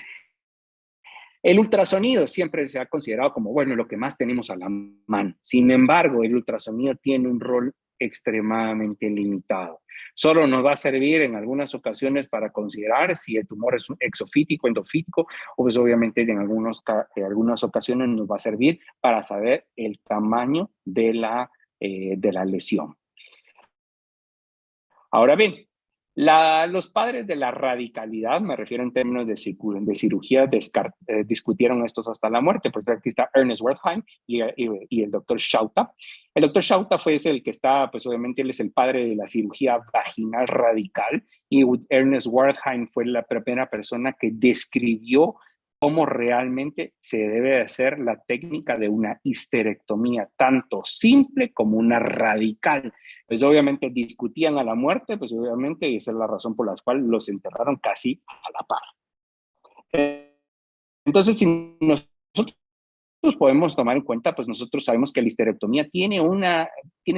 el ultrasonido siempre se ha considerado como, bueno, lo que más tenemos a la mano. Sin embargo, el ultrasonido tiene un rol extremadamente limitado. Solo nos va a servir en algunas ocasiones para considerar si el tumor es exofítico, endofítico, o pues obviamente en algunas ocasiones nos va a servir para saber el tamaño de la lesión. Ahora bien, los padres de la radicalidad, me refiero en términos de cirugía, discutieron estos hasta la muerte, porque aquí está Ernest Wertheim y el doctor Schauta. El doctor Schauta fue el que está, pues obviamente él es el padre de la cirugía vaginal radical, y Ernest Wertheim fue la primera persona que describió cómo realmente se debe hacer la técnica de una histerectomía, tanto simple como una radical. Pues obviamente discutían a la muerte, pues obviamente, y esa es la razón por la cual los enterraron casi a la par. Entonces, si nosotros podemos tomar en cuenta, pues nosotros sabemos que la histerectomía tiene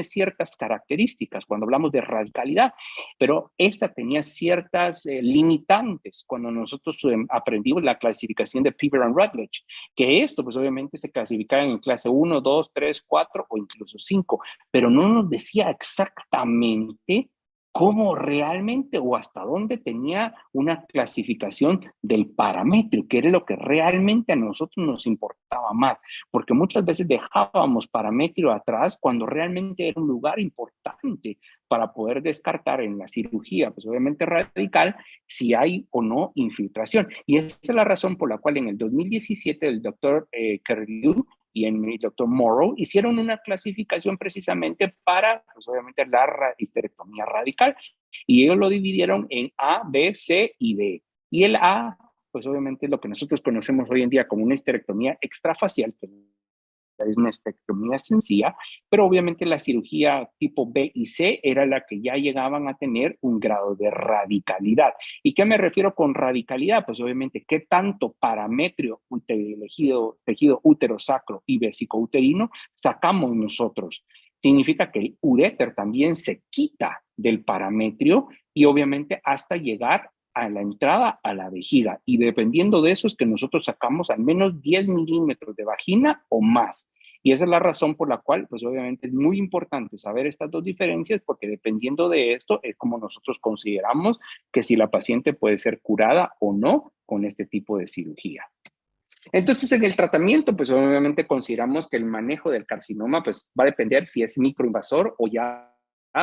ciertas características cuando hablamos de radicalidad, pero esta tenía ciertas limitantes cuando nosotros aprendimos la clasificación de Piver and Rutledge, que esto pues obviamente se clasificaba en clase 1, 2, 3, 4 o incluso 5, pero no nos decía exactamente cómo realmente o hasta dónde tenía una clasificación del parametrio, que era lo que realmente a nosotros nos importaba más, porque muchas veces dejábamos parametrio atrás cuando realmente era un lugar importante para poder descartar en la cirugía, pues obviamente radical, si hay o no infiltración. Y esa es la razón por la cual en el 2017 el doctor Kerriou y en el doctor Morrow hicieron una clasificación precisamente para, pues obviamente, la histerectomía radical. Y ellos lo dividieron en A, B, C y D. Y el A, pues obviamente es lo que nosotros conocemos hoy en día como una histerectomía extrafacial, que es una histerectomía sencilla, pero obviamente la cirugía tipo B y C era la que ya llegaban a tener un grado de radicalidad. ¿Y qué me refiero con radicalidad? Pues obviamente qué tanto parametrio tejido útero sacro y vesicouterino sacamos nosotros. Significa que el uréter también se quita del parametrio y obviamente hasta llegar a la entrada a la vejiga, y dependiendo de eso es que nosotros sacamos al menos 10 milímetros de vagina o más. Y esa es la razón por la cual, pues obviamente es muy importante saber estas dos diferencias, porque dependiendo de esto es como nosotros consideramos que si la paciente puede ser curada o no con este tipo de cirugía. Entonces, en el tratamiento, pues obviamente consideramos que el manejo del carcinoma pues va a depender si es microinvasor o ya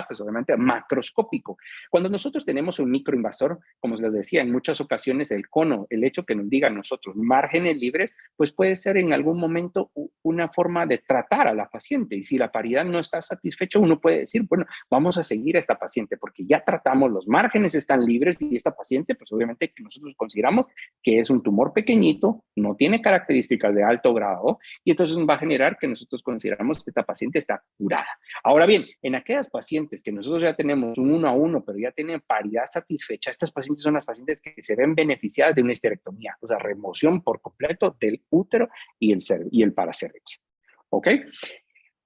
pues obviamente macroscópico. Cuando nosotros tenemos un microinvasor, como les decía, en muchas ocasiones el cono, el hecho que nos diga a nosotros márgenes libres, pues puede ser en algún momento una forma de tratar a la paciente. Y si la paridad no está satisfecha, uno puede decir, bueno, vamos a seguir a esta paciente porque ya tratamos, los márgenes están libres y esta paciente, pues obviamente que nosotros consideramos que es un tumor pequeñito, no tiene características de alto grado y entonces va a generar que nosotros consideramos que esta paciente está curada. Ahora bien, en aquellas pacientes que nosotros ya tenemos un 1 a 1, pero ya tienen paridad satisfecha, estas pacientes son las pacientes que se ven beneficiadas de una histerectomía, o sea, remoción por completo del útero y el paracervix. ¿Ok?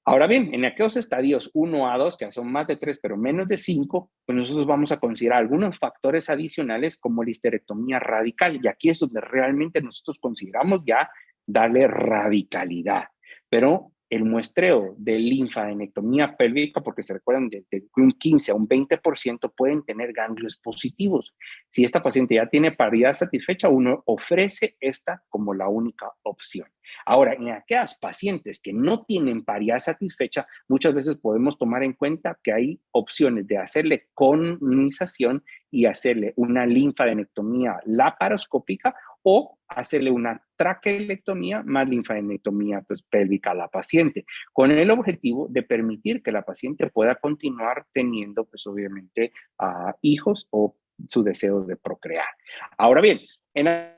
Ahora bien, en aquellos estadios 1 a 2, que son más de 3, pero menos de 5, pues nosotros vamos a considerar algunos factores adicionales como la histerectomía radical. Y aquí es donde realmente nosotros consideramos ya darle radicalidad. Pero el muestreo de linfadenectomía pélvica, porque se recuerdan, de un 15 a un 20% pueden tener ganglios positivos. Si esta paciente ya tiene paridad satisfecha, uno ofrece esta como la única opción. Ahora, en aquellas pacientes que no tienen paridad satisfecha, muchas veces podemos tomar en cuenta que hay opciones de hacerle colonización y hacerle una linfadenectomía laparoscópica o hacerle una traqueolectomía más linfadenectomía pélvica a la paciente, con el objetivo de permitir que la paciente pueda continuar teniendo, pues obviamente, hijos o su deseo de procrear. Ahora bien, en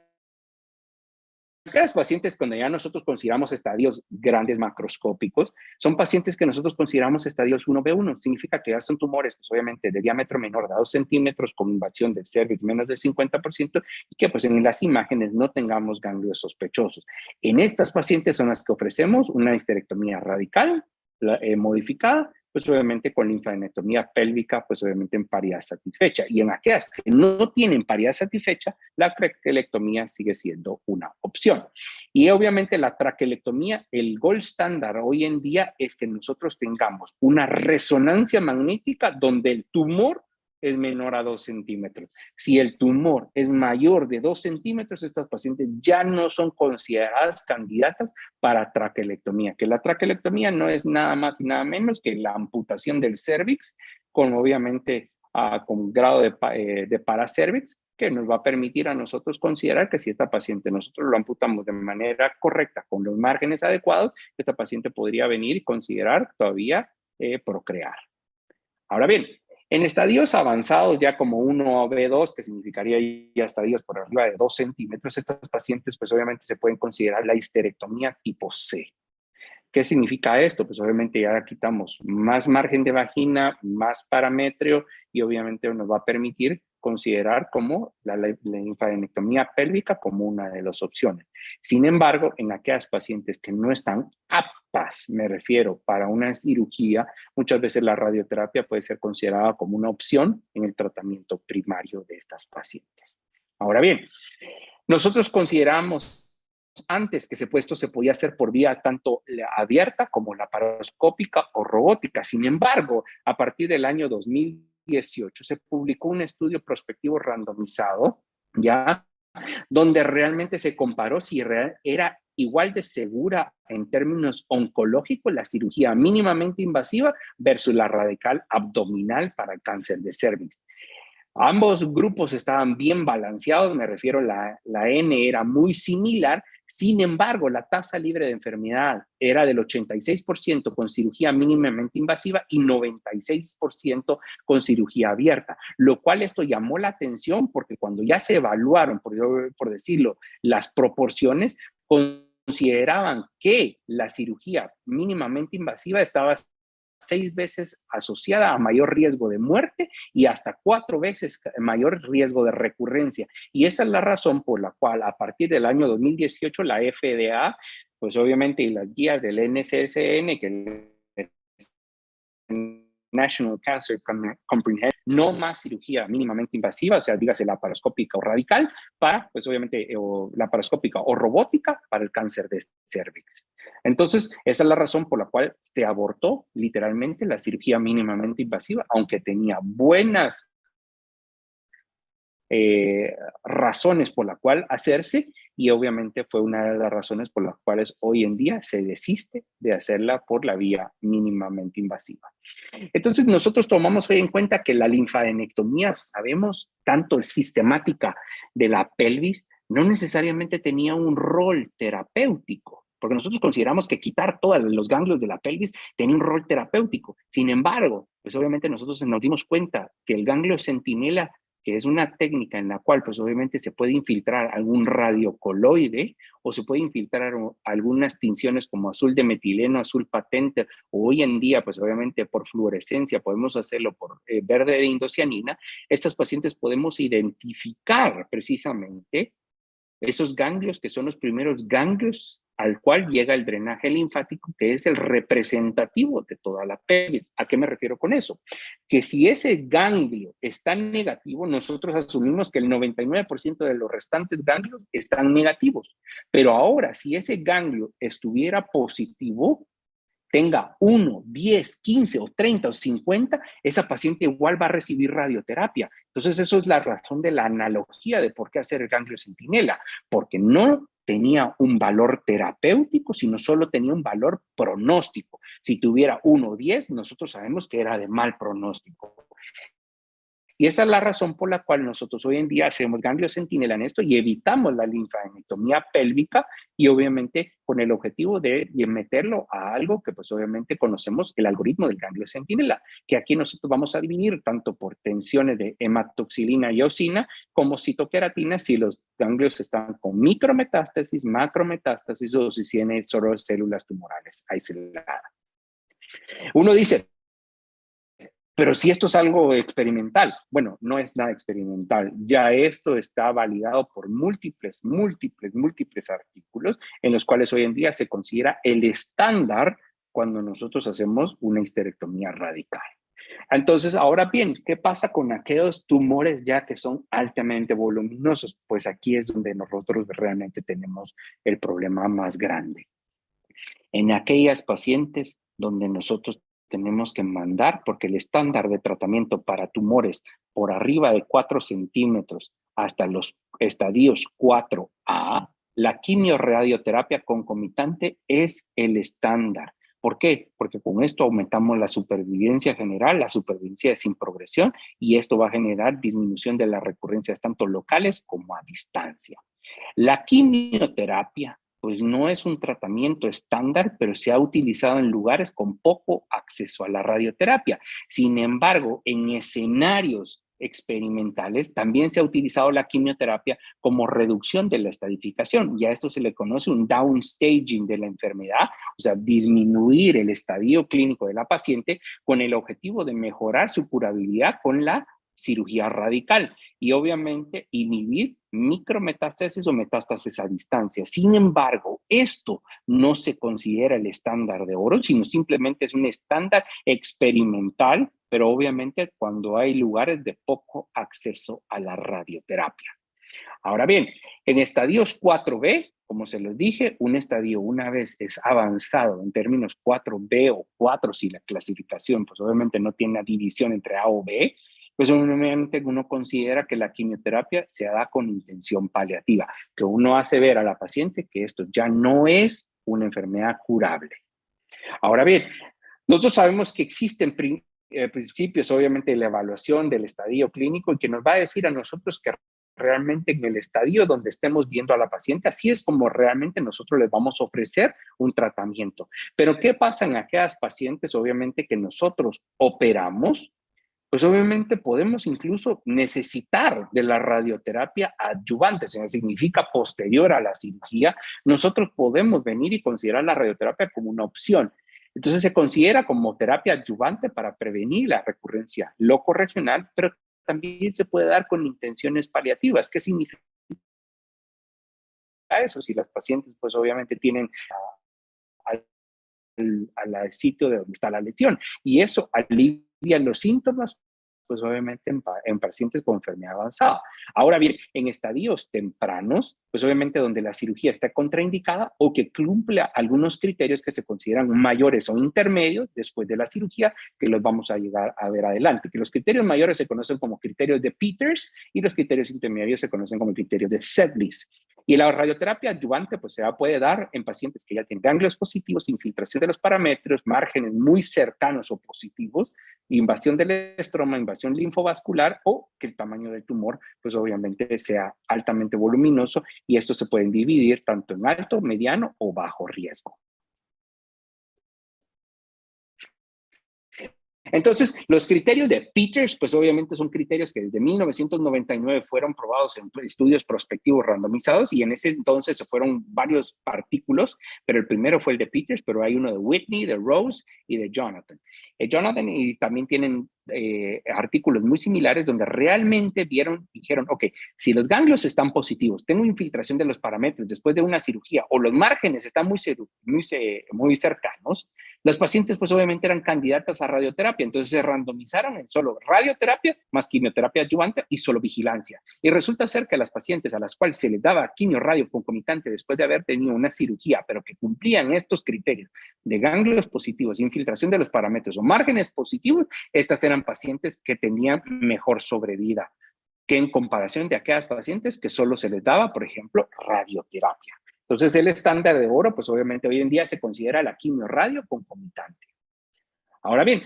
aquellos pacientes cuando ya nosotros consideramos estadios grandes macroscópicos, son pacientes que nosotros consideramos estadios 1B1. Significa que ya son tumores, pues obviamente de diámetro menor de 2 centímetros con invasión del cervix menos del 50% y que pues en las imágenes no tengamos ganglios sospechosos. En estas pacientes son las que ofrecemos una histerectomía radical modificada, pues obviamente con linfadenectomía pélvica, pues obviamente en paridad satisfecha. Y en aquellas que no tienen paridad satisfecha, la traquelectomía sigue siendo una opción. Y obviamente la traquelectomía, el gold standard hoy en día es que nosotros tengamos una resonancia magnética donde el tumor es menor a 2 centímetros. Si el tumor es mayor de 2 centímetros, estas pacientes ya no son consideradas candidatas para traquelectomía, que la traquelectomía no es nada más y nada menos que la amputación del cervix, con obviamente con grado de paracervix, que nos va a permitir a nosotros considerar que si esta paciente nosotros lo amputamos de manera correcta, con los márgenes adecuados, esta paciente podría venir y considerar todavía procrear. Ahora bien, en estadios avanzados, ya como 1B2, que significaría ya estadios por arriba de 2 centímetros, estas pacientes pues obviamente se pueden considerar la histerectomía tipo C. ¿Qué significa esto? Pues obviamente ya quitamos más margen de vagina, más parametrio y obviamente nos va a permitir considerar como la linfadenectomía pélvica como una de las opciones. Sin embargo, en aquellas pacientes que no están aptas, me refiero, para una cirugía, muchas veces la radioterapia puede ser considerada como una opción en el tratamiento primario de estas pacientes. Ahora bien, nosotros consideramos antes que esto se podía hacer por vía tanto abierta como laparoscópica o robótica. Sin embargo, a partir del año 2018 se publicó un estudio prospectivo randomizado, ya, donde realmente se comparó si era igual de segura en términos oncológicos la cirugía mínimamente invasiva versus la radical abdominal para el cáncer de cervix. Ambos grupos estaban bien balanceados, me refiero, la N era muy similar, sin embargo, la tasa libre de enfermedad era del 86% con cirugía mínimamente invasiva y 96% con cirugía abierta, lo cual esto llamó la atención porque cuando ya se evaluaron, por decirlo, las proporciones, consideraban que la cirugía mínimamente invasiva estaba 6 veces asociada a mayor riesgo de muerte y hasta 4 veces mayor riesgo de recurrencia. Y esa es la razón por la cual a partir del año 2018 la FDA, pues obviamente y las guías del NCCN, que National Cancer Comprehensive, no más cirugía mínimamente invasiva, o sea, dígase laparoscópica o radical, para, pues obviamente, o laparoscópica o robótica para el cáncer de cervix. Entonces, esa es la razón por la cual se abortó literalmente la cirugía mínimamente invasiva, aunque tenía buenas razones por la cual hacerse y obviamente fue una de las razones por las cuales hoy en día se desiste de hacerla por la vía mínimamente invasiva. Entonces nosotros tomamos hoy en cuenta que la linfadenectomía, sabemos, tanto sistemática de la pelvis, no necesariamente tenía un rol terapéutico, porque nosotros consideramos que quitar todos los ganglios de la pelvis tenía un rol terapéutico. Sin embargo, pues obviamente nosotros nos dimos cuenta que el ganglio centinela, que es una técnica en la cual pues obviamente se puede infiltrar algún radiocoloide o se puede infiltrar algunas tinciones como azul de metileno, azul patente, o hoy en día pues obviamente por fluorescencia podemos hacerlo por verde de indocianina. Estas pacientes podemos identificar precisamente esos ganglios que son los primeros ganglios al cual llega el drenaje linfático, que es el representativo de toda la pelvis. ¿A qué me refiero con eso? Que si ese ganglio está negativo, nosotros asumimos que el 99% de los restantes ganglios están negativos. Pero ahora, si ese ganglio estuviera positivo, tenga 1, 10, 15 o 30 o 50, esa paciente igual va a recibir radioterapia. Entonces, eso es la razón de la analogía de por qué hacer el ganglio centinela, porque no tenía un valor terapéutico, sino solo tenía un valor pronóstico. Si tuviera 1 o 10, nosotros sabemos que era de mal pronóstico. Y esa es la razón por la cual nosotros hoy en día hacemos ganglio centinela en esto y evitamos la linfadenectomía pélvica y obviamente con el objetivo de meterlo a algo que pues obviamente conocemos el algoritmo del ganglio centinela, que aquí nosotros vamos a dividir tanto por tensiones de hematoxilina y eosina como citoqueratina si los ganglios están con micrometástasis, macrometástasis o si tienen solo células tumorales aisladas. Uno dice, pero si esto es algo experimental, bueno, no es nada experimental. Ya esto está validado por múltiples artículos en los cuales hoy en día se considera el estándar cuando nosotros hacemos una histerectomía radical. Entonces, ahora bien, ¿qué pasa con aquellos tumores ya que son altamente voluminosos? Pues aquí es donde nosotros realmente tenemos el problema más grande. En aquellas pacientes donde nosotros tenemos que mandar, porque el estándar de tratamiento para tumores por arriba de 4 centímetros hasta los estadios 4A, la quimiorradioterapia concomitante es el estándar. ¿Por qué? Porque con esto aumentamos la supervivencia general, la supervivencia sin progresión, y esto va a generar disminución de las recurrencias tanto locales como a distancia. La quimioterapia pues no es un tratamiento estándar, pero se ha utilizado en lugares con poco acceso a la radioterapia. Sin embargo, en escenarios experimentales también se ha utilizado la quimioterapia como reducción de la estadificación. Y a esto se le conoce un downstaging de la enfermedad, o sea, disminuir el estadio clínico de la paciente con el objetivo de mejorar su curabilidad con la cirugía radical y obviamente inhibir micrometástasis o metástasis a distancia. Sin embargo, esto no se considera el estándar de oro, sino simplemente es un estándar experimental, pero obviamente cuando hay lugares de poco acceso a la radioterapia. Ahora bien, en estadios 4B, como se los dije, un estadio una vez es avanzado en términos 4B o 4, si la clasificación, pues obviamente no tiene una división entre A o B, pues obviamente uno considera que la quimioterapia se da con intención paliativa, que uno hace ver a la paciente que esto ya no es una enfermedad curable. Ahora bien, nosotros sabemos que existen principios, obviamente, de la evaluación del estadio clínico y que nos va a decir a nosotros que realmente en el estadio donde estemos viendo a la paciente, así es como realmente nosotros les vamos a ofrecer un tratamiento. Pero ¿qué pasa en aquellas pacientes, obviamente, que nosotros operamos? Pues obviamente podemos incluso necesitar de la radioterapia adyuvante, o sea, significa posterior a la cirugía, nosotros podemos venir y considerar la radioterapia como una opción. Entonces se considera como terapia adyuvante para prevenir la recurrencia locorregional, pero también se puede dar con intenciones paliativas. ¿Qué significa eso? Si las pacientes pues obviamente tienen al sitio de donde está la lesión y eso alivia los síntomas, pues obviamente en pacientes con enfermedad avanzada. Ahora bien, en estadios tempranos, pues obviamente donde la cirugía está contraindicada o que cumple algunos criterios que se consideran mayores o intermedios después de la cirugía, que los vamos a llegar a ver adelante. Que los criterios mayores se conocen como criterios de Peters y los criterios intermedios se conocen como criterios de Sedlis. Y la radioterapia adyuvante pues se puede dar en pacientes que ya tienen ganglios positivos, infiltración de los parámetros, márgenes muy cercanos o positivos, invasión del estroma, invasión linfovascular o que el tamaño del tumor pues obviamente sea altamente voluminoso y esto se pueden dividir tanto en alto, mediano o bajo riesgo. Entonces, los criterios de Peters, pues obviamente son criterios que desde 1999 fueron probados en estudios prospectivos randomizados y en ese entonces se fueron varios artículos, pero el primero fue el de Peters, pero hay uno de Whitney, de Rose y de Jonathan. Jonathan y también tienen artículos muy similares donde realmente dijeron, ok, si los ganglios están positivos, tengo infiltración de los parámetros después de una cirugía o los márgenes están muy cercanos, los pacientes pues obviamente eran candidatos a radioterapia, entonces se randomizaron en solo radioterapia más quimioterapia adyuvante y solo vigilancia. Y resulta ser que a las pacientes a las cuales se les daba quimio-radio concomitante después de haber tenido una cirugía, pero que cumplían estos criterios de ganglios positivos, infiltración de los parámetros o márgenes positivos, estas eran pacientes que tenían mejor sobrevida que en comparación de aquellas pacientes que solo se les daba, por ejemplo, radioterapia. Entonces, el estándar de oro, pues obviamente hoy en día se considera la quimio-radio concomitante. Ahora bien,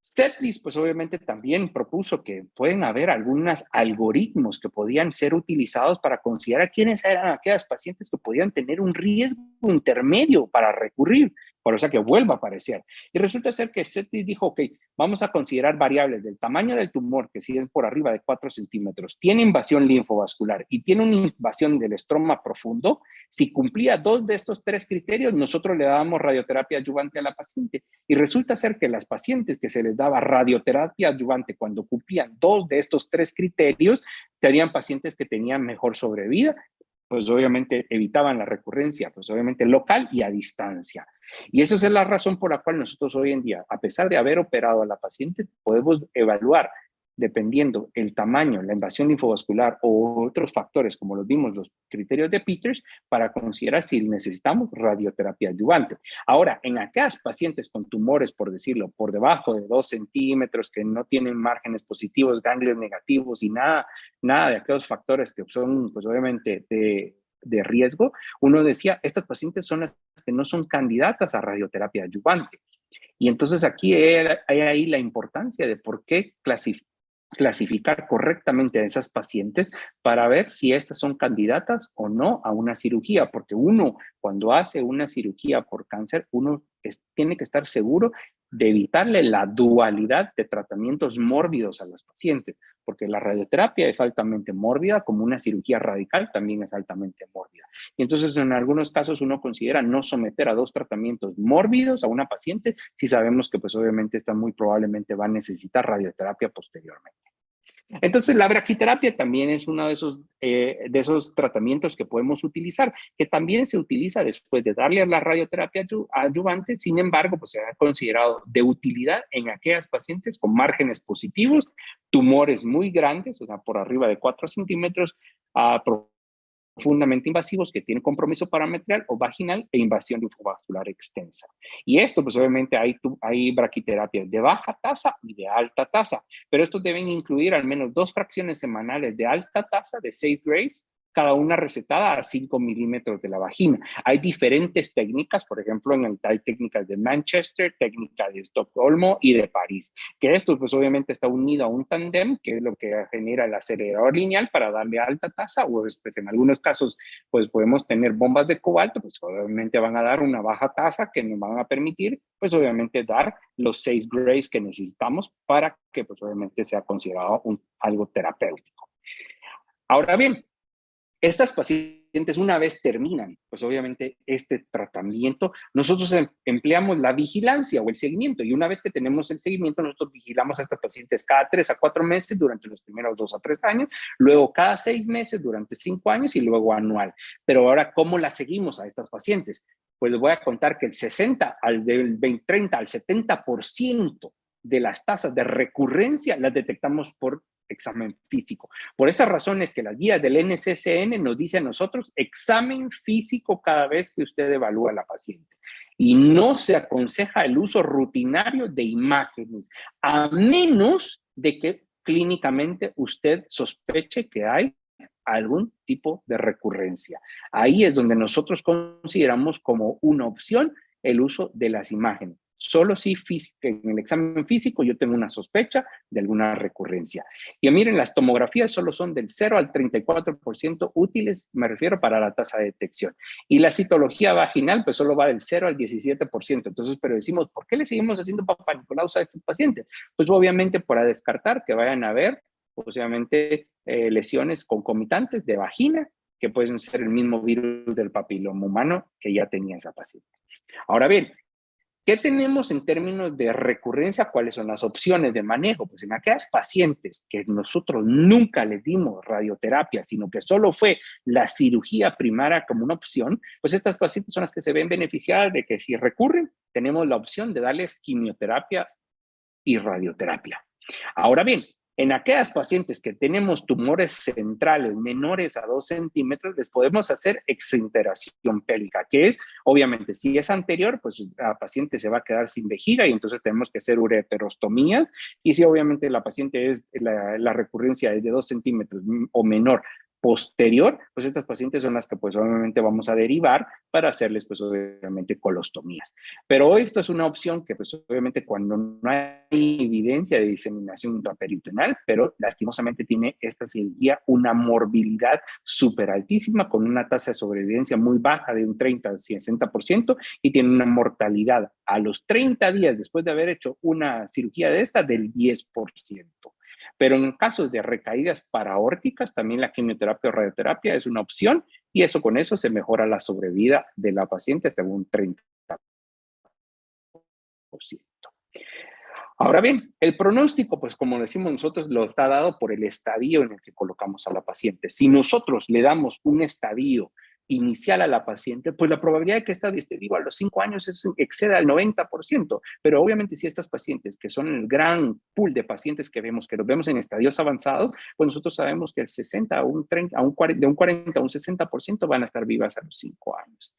Setlis, pues obviamente también propuso que pueden haber algunos algoritmos que podían ser utilizados para considerar quiénes eran aquellas pacientes que podían tener un riesgo intermedio para recurrir, por eso que vuelva a aparecer. Y resulta ser que Setlis dijo, ok, vamos a considerar variables del tamaño del tumor, que si es por arriba de 4 centímetros, tiene invasión linfovascular y tiene una invasión del estroma profundo. Si cumplía 2 de estos 3 criterios, nosotros le dábamos radioterapia adyuvante a la paciente. Y resulta ser que las pacientes que se les daba radioterapia adyuvante cuando cumplían 2 de estos 3 criterios, serían pacientes que tenían mejor sobrevida, pues obviamente evitaban la recurrencia, pues obviamente local y a distancia. Y esa es la razón por la cual nosotros hoy en día, a pesar de haber operado a la paciente, podemos evaluar, dependiendo el tamaño, la invasión linfovascular o otros factores, como los vimos, los criterios de Peters, para considerar si necesitamos radioterapia adyuvante. Ahora, en aquellas pacientes con tumores, por decirlo, por debajo de 2 centímetros, que no tienen márgenes positivos, ganglios negativos y nada de aquellos factores que son, pues obviamente, de riesgo, uno decía, estas pacientes son las que no son candidatas a radioterapia adyuvante. Y entonces aquí hay ahí la importancia de por qué clasificar correctamente a esas pacientes para ver si estas son candidatas o no a una cirugía, porque uno cuando hace una cirugía por cáncer, uno tiene que estar seguro de evitarle la dualidad de tratamientos mórbidos a las pacientes, porque la radioterapia es altamente mórbida, como una cirugía radical también es altamente mórbida. Y entonces en algunos casos uno considera no someter a 2 tratamientos mórbidos a una paciente si sabemos que pues obviamente esta muy probablemente va a necesitar radioterapia posteriormente. Entonces, la braquiterapia también es uno de esos tratamientos que podemos utilizar, que también se utiliza después de darle a la radioterapia adyuvante. Sin embargo, pues se ha considerado de utilidad en aquellas pacientes con márgenes positivos, tumores muy grandes, o sea, por arriba de 4 centímetros, profundamente invasivos que tienen compromiso parametrial o vaginal e invasión linfovascular extensa. Y esto, pues obviamente hay braquiterapias de baja tasa y de alta tasa, pero estos deben incluir al menos 2 fracciones semanales de alta tasa de 6 grays, cada una recetada a 5 milímetros de la vagina. Hay diferentes técnicas, por ejemplo, hay técnicas de Manchester, técnicas de Estocolmo y de París, que esto pues obviamente está unido a un tándem, que es lo que genera el acelerador lineal para darle alta tasa, o pues en algunos casos pues podemos tener bombas de cobalto, pues obviamente van a dar una baja tasa que nos van a permitir pues obviamente dar los 6 grays que necesitamos para que pues obviamente sea considerado algo terapéutico. Ahora bien, estas pacientes una vez terminan, pues obviamente este tratamiento, nosotros empleamos la vigilancia o el seguimiento, y una vez que tenemos el seguimiento, nosotros vigilamos a estas pacientes cada 3 a 4 meses durante los primeros 2 a 3 años, luego cada 6 meses durante 5 años y luego anual. Pero ahora, ¿cómo las seguimos a estas pacientes? Pues les voy a contar que del 30 al 70% de las tasas de recurrencia las detectamos por examen físico. Por esas razones que las guías del NCCN nos dice a nosotros, examen físico cada vez que usted evalúa a la paciente. Y no se aconseja el uso rutinario de imágenes, a menos de que clínicamente usted sospeche que hay algún tipo de recurrencia. Ahí es donde nosotros consideramos como una opción el uso de las imágenes. Solo si en el examen físico yo tengo una sospecha de alguna recurrencia. Y miren, las tomografías solo son del 0 al 34% útiles, me refiero para la tasa de detección. Y la citología vaginal, pues solo va del 0 al 17%. Entonces, pero decimos, ¿por qué le seguimos haciendo Papa Nicolau a estos pacientes? Pues obviamente para descartar que vayan a haber, posiblemente, lesiones concomitantes de vagina, que pueden ser el mismo virus del papiloma humano que ya tenía esa paciente. Ahora bien, ¿qué tenemos en términos de recurrencia? ¿Cuáles son las opciones de manejo? Pues en aquellas pacientes que nosotros nunca les dimos radioterapia, sino que solo fue la cirugía primaria como una opción, pues estas pacientes son las que se ven beneficiadas de que si recurren, tenemos la opción de darles quimioterapia y radioterapia. Ahora bien, en aquellas pacientes que tenemos tumores centrales menores a 2 centímetros, les podemos hacer exenteración pélvica, que es, obviamente, si es anterior, pues la paciente se va a quedar sin vejiga y entonces tenemos que hacer ureterostomía. Y si obviamente la paciente la recurrencia es de 2 centímetros o menor posterior, pues estas pacientes son las que pues obviamente vamos a derivar para hacerles pues obviamente colostomías. Pero esto es una opción que pues obviamente cuando no hay evidencia de diseminación intraperitoneal, pero lastimosamente tiene esta cirugía una morbilidad súper altísima con una tasa de sobrevivencia muy baja de un 30 al 60% y tiene una mortalidad a los 30 días después de haber hecho una cirugía de esta del 10%. Pero en casos de recaídas paraórticas, también la quimioterapia o radioterapia es una opción y eso con eso se mejora la sobrevida de la paciente hasta un 30%. Ahora bien, el pronóstico, pues como decimos nosotros, lo está dado por el estadio en el que colocamos a la paciente. Si nosotros le damos un estadio inicial a la paciente, pues la probabilidad de que esta esté viva a los 5 años excede al 90%. Pero obviamente si estas pacientes, que son el gran pool de pacientes que los vemos en estadios avanzados, pues nosotros sabemos que el 60 a un 30, de un 40 a un 60% van a estar vivas a los 5 años.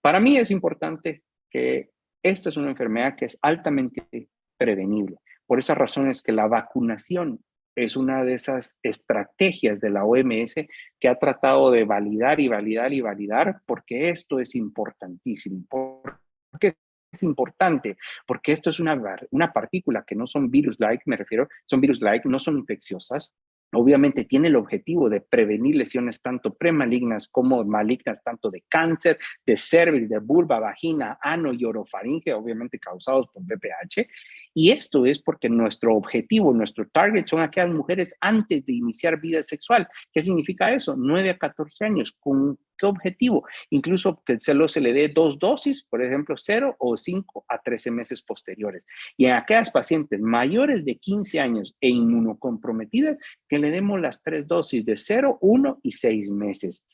Para mí es importante que esto es una enfermedad que es altamente prevenible. Por esas razones que la vacunación es una de esas estrategias de la OMS que ha tratado de validar y validar y validar, porque esto es importantísimo. ¿Por qué es importante? Porque esto es una partícula que no son virus-like, me refiero, son virus-like, no son infecciosas. Obviamente tiene el objetivo de prevenir lesiones tanto premalignas como malignas, tanto de cáncer, de cervix, de vulva, vagina, ano y orofaringe, obviamente causados por VPH. Y esto es porque nuestro objetivo, nuestro target son aquellas mujeres antes de iniciar vida sexual. ¿Qué significa eso? 9 a 14 años. ¿Con qué objetivo? Incluso que se le dé 2 dosis, por ejemplo, 0 o 5 a 13 meses posteriores. Y en aquellas pacientes mayores de 15 años e inmunocomprometidas, que le demos las 3 dosis de 0, 1 y 6 meses.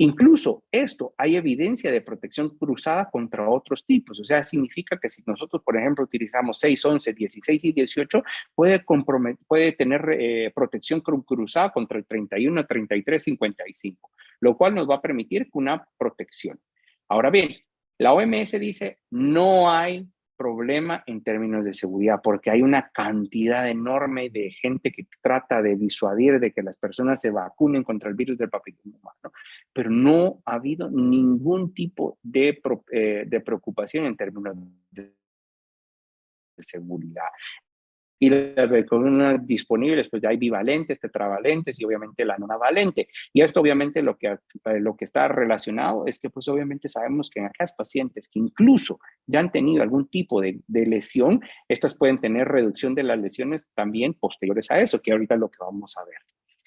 Incluso esto, hay evidencia de protección cruzada contra otros tipos. O sea, significa que si nosotros, por ejemplo, utilizamos 6, 11, 16 y 18, puede tener protección cruzada contra el 31, 33, 55, lo cual nos va a permitir una protección. Ahora bien, la OMS dice no hay problema en términos de seguridad, porque hay una cantidad enorme de gente que trata de disuadir de que las personas se vacunen contra el virus del papiloma humano, pero no ha habido ningún tipo de preocupación en términos de seguridad. Y las vacunas disponibles, pues ya hay bivalentes, tetravalentes y obviamente la nonavalente. Y esto obviamente lo que está relacionado es que pues obviamente sabemos que en aquellas pacientes que incluso ya han tenido algún tipo de lesión, estas pueden tener reducción de las lesiones también posteriores a eso, que ahorita es lo que vamos a ver.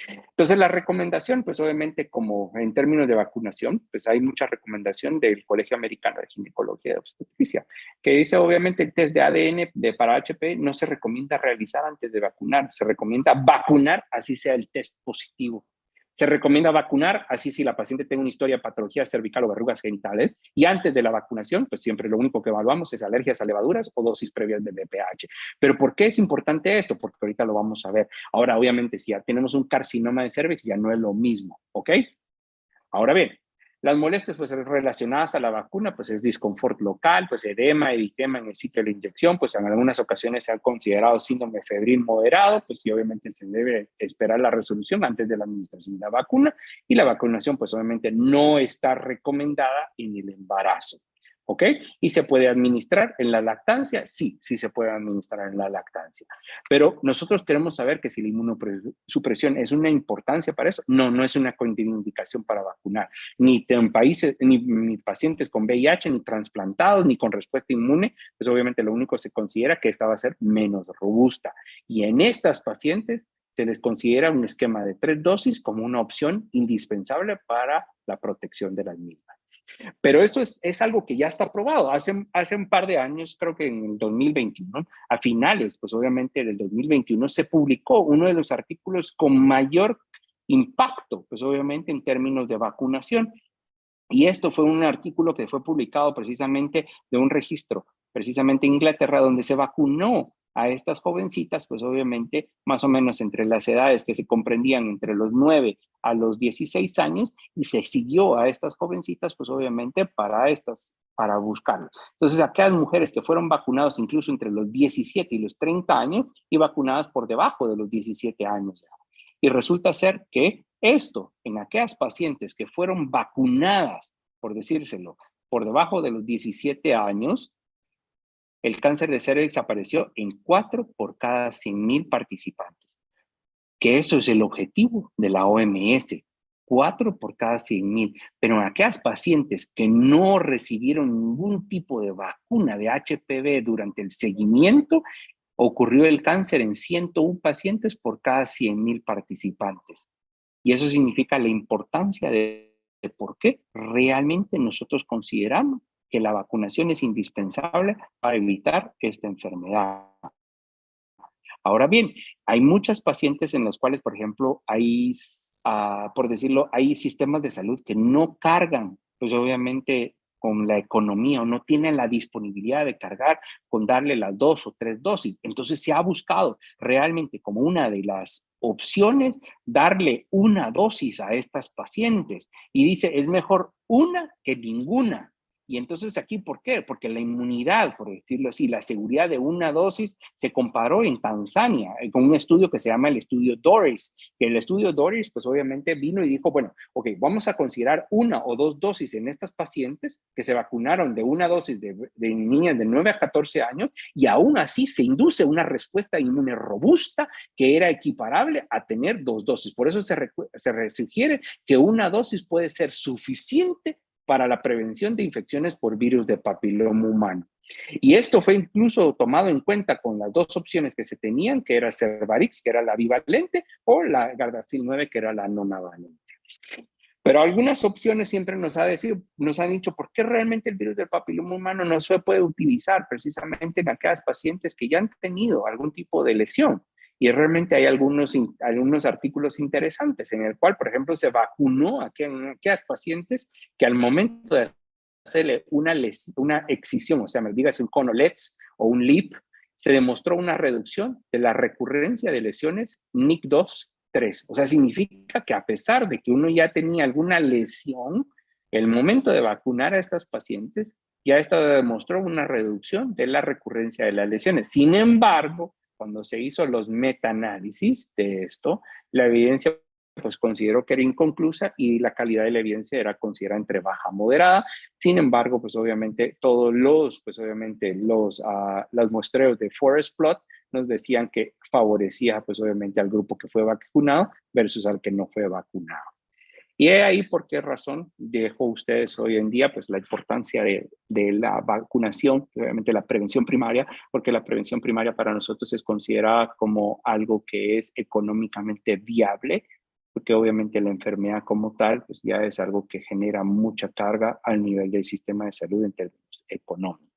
Entonces, la recomendación, pues obviamente como en términos de vacunación, pues hay mucha recomendación del Colegio Americano de Ginecología y Obstetricia, que dice obviamente el test de ADN para HP no se recomienda realizar antes de vacunar, se recomienda vacunar así sea el test positivo. Se recomienda vacunar, así si la paciente tiene una historia de patología cervical o verrugas genitales, y antes de la vacunación, pues siempre lo único que evaluamos es alergias a levaduras o dosis previas de BPH. ¿Pero por qué es importante esto? Porque ahorita lo vamos a ver. Ahora, obviamente, si ya tenemos un carcinoma de cervix, ya no es lo mismo, ¿ok? Ahora bien, las molestias pues relacionadas a la vacuna, pues es disconfort local, pues edema, eritema en el sitio de la inyección, pues en algunas ocasiones se ha considerado síndrome febril moderado, pues y obviamente se debe esperar la resolución antes de la administración de la vacuna, y la vacunación pues obviamente no está recomendada en el embarazo. ¿Ok? ¿Y se puede administrar en la lactancia? Sí, sí se puede administrar en la lactancia. Pero nosotros queremos saber que si la inmunosupresión es una importancia para eso, no, no es una contraindicación para vacunar, ni en países, ni pacientes con VIH, ni trasplantados, ni con respuesta inmune, pues obviamente lo único que se considera que esta va a ser menos robusta. Y en estas pacientes se les considera un esquema de 3 dosis como una opción indispensable para la protección de las mismas. Pero esto es algo que ya está probado. Hace un par de años, creo que en el 2021, a finales, pues obviamente del 2021, se publicó uno de los artículos con mayor impacto, pues obviamente en términos de vacunación. Y esto fue un artículo que fue publicado precisamente de un registro, precisamente en Inglaterra, donde se vacunó a estas jovencitas, pues obviamente más o menos entre las edades que se comprendían entre los 9 a los 16 años, y se siguió a estas jovencitas, pues obviamente para buscarlos. Entonces, aquellas mujeres que fueron vacunadas incluso entre los 17 y los 30 años y vacunadas por debajo de los 17 años. Y resulta ser que esto, en aquellas pacientes que fueron vacunadas, por decírselo, por debajo de los 17 años, el cáncer de cervix apareció en 4 por cada 100,000 participantes. Que eso es el objetivo de la OMS, 4 por cada 100,000. Pero en aquellas pacientes que no recibieron ningún tipo de vacuna de HPV durante el seguimiento, ocurrió el cáncer en 101 pacientes por cada 100,000 participantes. Y eso significa la importancia de por qué realmente nosotros consideramos que la vacunación es indispensable para evitar esta enfermedad. Ahora bien, hay muchas pacientes en las cuales, por ejemplo, hay, por decirlo, hay sistemas de salud que no cargan, pues obviamente con la economía o no tienen la disponibilidad de cargar con darle las 2 o 3 dosis. Entonces se ha buscado realmente como una de las opciones darle una dosis a estas pacientes y dice, es mejor una que ninguna. Y entonces aquí, ¿por qué? Porque la inmunidad, por decirlo así, la seguridad de una dosis se comparó en Tanzania con un estudio que se llama el estudio Doris, que el estudio Doris pues obviamente vino y dijo, bueno, ok, vamos a considerar 1 o 2 dosis en estas pacientes que se vacunaron de una dosis de niñas de 9 a 14 años y aún así se induce una respuesta inmune robusta que era equiparable a tener 2 dosis. Por eso se sugiere que una dosis puede ser suficiente para la prevención de infecciones por virus de papiloma humano. Y esto fue incluso tomado en cuenta con las 2 opciones que se tenían, que era Cervarix, que era la bivalente, o la Gardasil 9, que era la nonavalente. Pero algunas opciones siempre nos han dicho por qué realmente el virus del papiloma humano no se puede utilizar precisamente en aquellas pacientes que ya han tenido algún tipo de lesión. Y realmente hay algunos artículos interesantes en el cual, por ejemplo, se vacunó a aquellas pacientes que al momento de hacerle una excisión, o sea, me digas un CONOLETS o un LIP, se demostró una reducción de la recurrencia de lesiones NIC2 3. O sea, significa que a pesar de que uno ya tenía alguna lesión, el momento de vacunar a estas pacientes ya esto demostró una reducción de la recurrencia de las lesiones. Sin embargo, cuando se hizo los metaanálisis de esto, la evidencia pues consideró que era inconclusa y la calidad de la evidencia era considerada entre baja a moderada. Sin embargo, pues obviamente los muestreos de Forest Plot nos decían que favorecía pues obviamente al grupo que fue vacunado versus al que no fue vacunado. Y es ahí por qué razón dejo a ustedes hoy en día pues la importancia de la vacunación, obviamente la prevención primaria, porque la prevención primaria para nosotros es considerada como algo que es económicamente viable, porque obviamente la enfermedad como tal pues ya es algo que genera mucha carga al nivel del sistema de salud en términos económicos.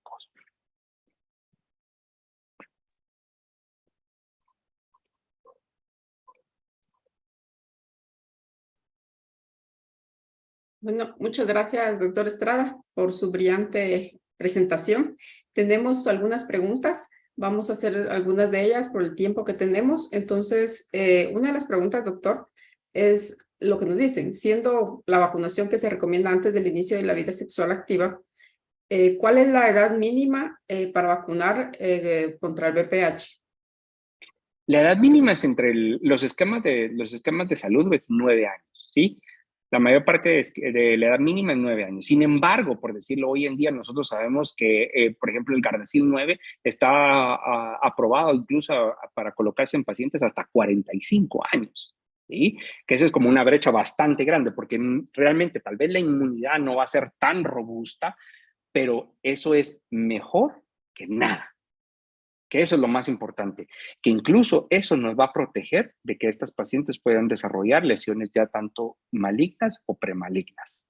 Bueno, muchas gracias, doctor Estrada, por su brillante presentación. Tenemos algunas preguntas. Vamos a hacer algunas de ellas por el tiempo que tenemos. Entonces, una de las preguntas, doctor, es lo que nos dicen. Siendo la vacunación que se recomienda antes del inicio de la vida sexual activa, ¿cuál es la edad mínima para vacunar contra el VPH? La edad mínima es entre los esquemas de salud de 9 años, ¿sí? La mayor parte de la edad mínima es 9 años. Sin embargo, por decirlo, hoy en día nosotros sabemos que, por ejemplo, el Gardasil 9 está aprobado incluso para colocarse en pacientes hasta 45 años. ¿Sí? Que esa es como una brecha bastante grande, porque realmente tal vez la inmunidad no va a ser tan robusta, pero eso es mejor que nada. Que eso es lo más importante, que incluso eso nos va a proteger de que estas pacientes puedan desarrollar lesiones ya tanto malignas o premalignas.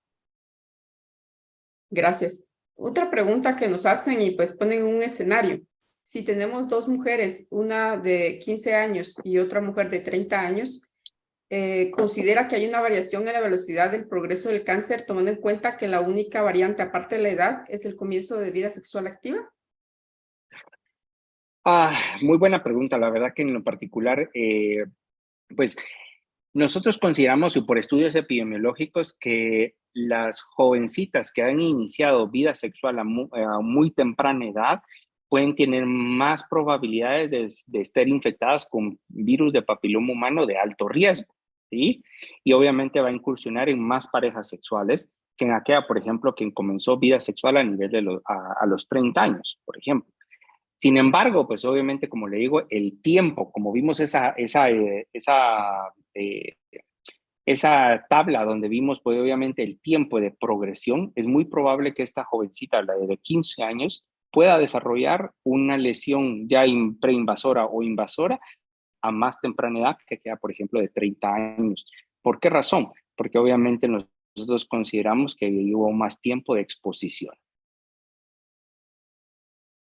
Gracias. Otra pregunta que nos hacen y pues ponen un escenario. Si tenemos 2 mujeres, una de 15 años y otra mujer de 30 años, ¿considera que hay una variación en la velocidad del progreso del cáncer, tomando en cuenta que la única variante, aparte de la edad, es el comienzo de vida sexual activa? Muy buena pregunta. La verdad que en lo particular, pues nosotros consideramos, y por estudios epidemiológicos, que las jovencitas que han iniciado vida sexual a muy temprana edad pueden tener más probabilidades de estar infectadas con virus de papiloma humano de alto riesgo, ¿sí? Y obviamente va a incursionar en más parejas sexuales que en aquella, por ejemplo, quien comenzó vida sexual a nivel de a los 30 años, por ejemplo. Sin embargo, pues obviamente, como le digo, el tiempo, como vimos esa tabla donde vimos, pues obviamente el tiempo de progresión, es muy probable que esta jovencita, la de 15 años, pueda desarrollar una lesión ya preinvasora o invasora a más temprana edad que queda, por ejemplo, de 30 años. ¿Por qué razón? Porque obviamente nosotros consideramos que hubo más tiempo de exposición.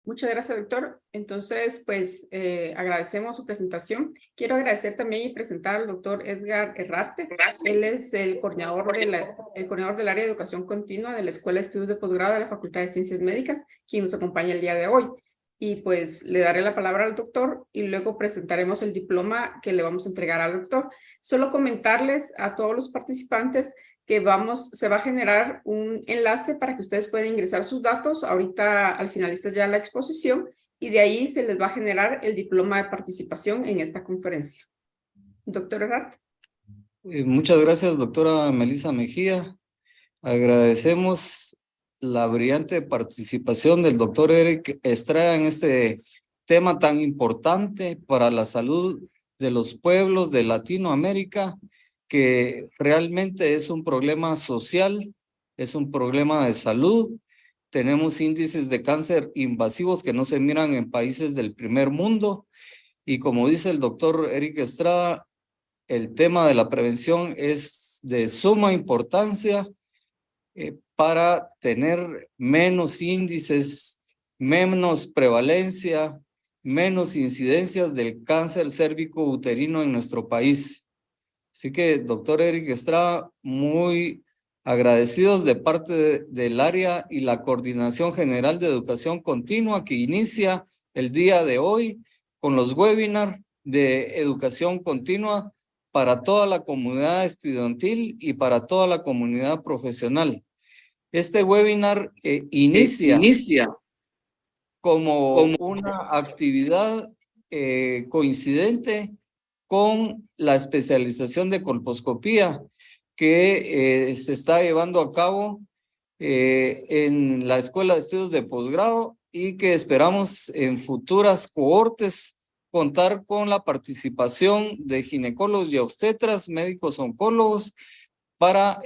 Muchas gracias, doctor. Entonces, pues agradecemos su presentación. Quiero agradecer también y presentar al doctor Edgar Herrarte. Él es el coordinador, el coordinador del área de educación continua de la Escuela de Estudios de Posgrado de la Facultad de Ciencias Médicas, quien nos acompaña el día de hoy. Y pues le daré la palabra al doctor y luego presentaremos el diploma que le vamos a entregar al doctor. Solo comentarles a todos los participantes que se va a generar un enlace para que ustedes puedan ingresar sus datos ahorita al finalizar ya la exposición y de ahí se les va a generar el diploma de participación en esta conferencia. Doctor Herrarte. Muchas gracias, doctora Melissa Mejía. Agradecemos la brillante participación del doctor Eric Estrada en este tema tan importante para la salud de los pueblos de Latinoamérica, que realmente es un problema social, es un problema de salud. Tenemos índices de cáncer invasivos que no se miran en países del primer mundo. Y como dice el doctor Eric Estrada, el tema de la prevención es de suma importancia para tener menos índices, menos prevalencia, menos incidencias del cáncer cérvico-uterino en nuestro país. Así que, doctor Eric Estrada, muy agradecidos de parte del área y la Coordinación General de Educación Continua que inicia el día de hoy con los webinars de educación continua para toda la comunidad estudiantil y para toda la comunidad profesional. Este webinar inicia como una actividad coincidente con la especialización de colposcopía que se está llevando a cabo en la Escuela de Estudios de Posgrado y que esperamos en futuras cohortes contar con la participación de ginecólogos y obstetras, médicos oncólogos, para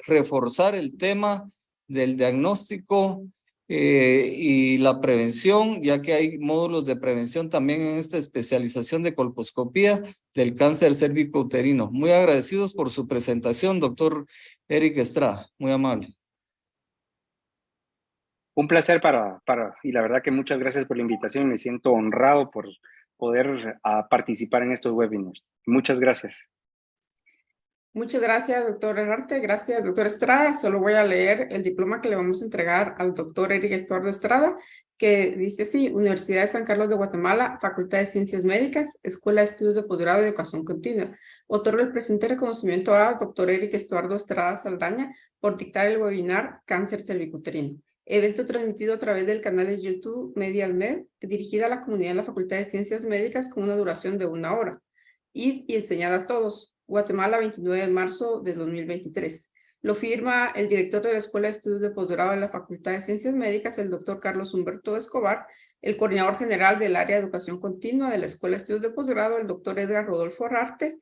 reforzar el tema del diagnóstico y la prevención, ya que hay módulos de prevención también en esta especialización de colposcopía del cáncer cérvico-uterino. Muy agradecidos por su presentación, doctor Eric Estrada, muy amable. Un placer y la verdad que muchas gracias por la invitación. Me siento honrado por poder participar en estos webinars. Muchas gracias. Muchas gracias, doctor Herrarte. Gracias, doctor Estrada. Solo voy a leer el diploma que le vamos a entregar al doctor Eric Estuardo Estrada, que dice así: Universidad de San Carlos de Guatemala, Facultad de Ciencias Médicas, Escuela de Estudios de Posgrado de Educación Continua. Otorgo el presente reconocimiento a doctor Eric Estuardo Estrada Saldaña por dictar el webinar Cáncer cervicuterino. Evento transmitido a través del canal de YouTube MedialMed, dirigida a la comunidad de la Facultad de Ciencias Médicas con una duración de 1 hora. Y enseñada a todos. Guatemala, 29 de marzo de 2023. Lo firma el director de la Escuela de Estudios de Posgrado de la Facultad de Ciencias Médicas, el doctor Carlos Humberto Escobar, el coordinador general del área de educación continua de la Escuela de Estudios de Posgrado, el doctor Edgar Rodolfo Herrarte,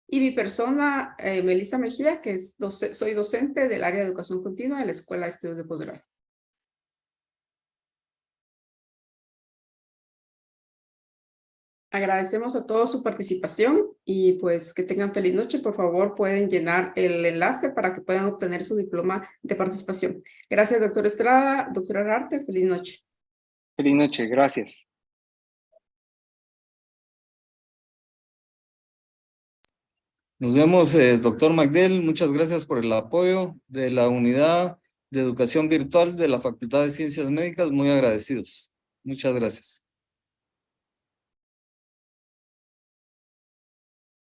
y mi persona, Melissa Mejía, que soy docente del área de educación continua de la Escuela de Estudios de Posgrado. Agradecemos a todos su participación y pues que tengan feliz noche. Por favor, pueden llenar el enlace para que puedan obtener su diploma de participación. Gracias, doctor Estrada, doctora Herrarte. Feliz noche. Feliz noche, gracias. Nos vemos, doctor Magdel. Muchas gracias por el apoyo de la Unidad de Educación Virtual de la Facultad de Ciencias Médicas. Muy agradecidos. Muchas gracias.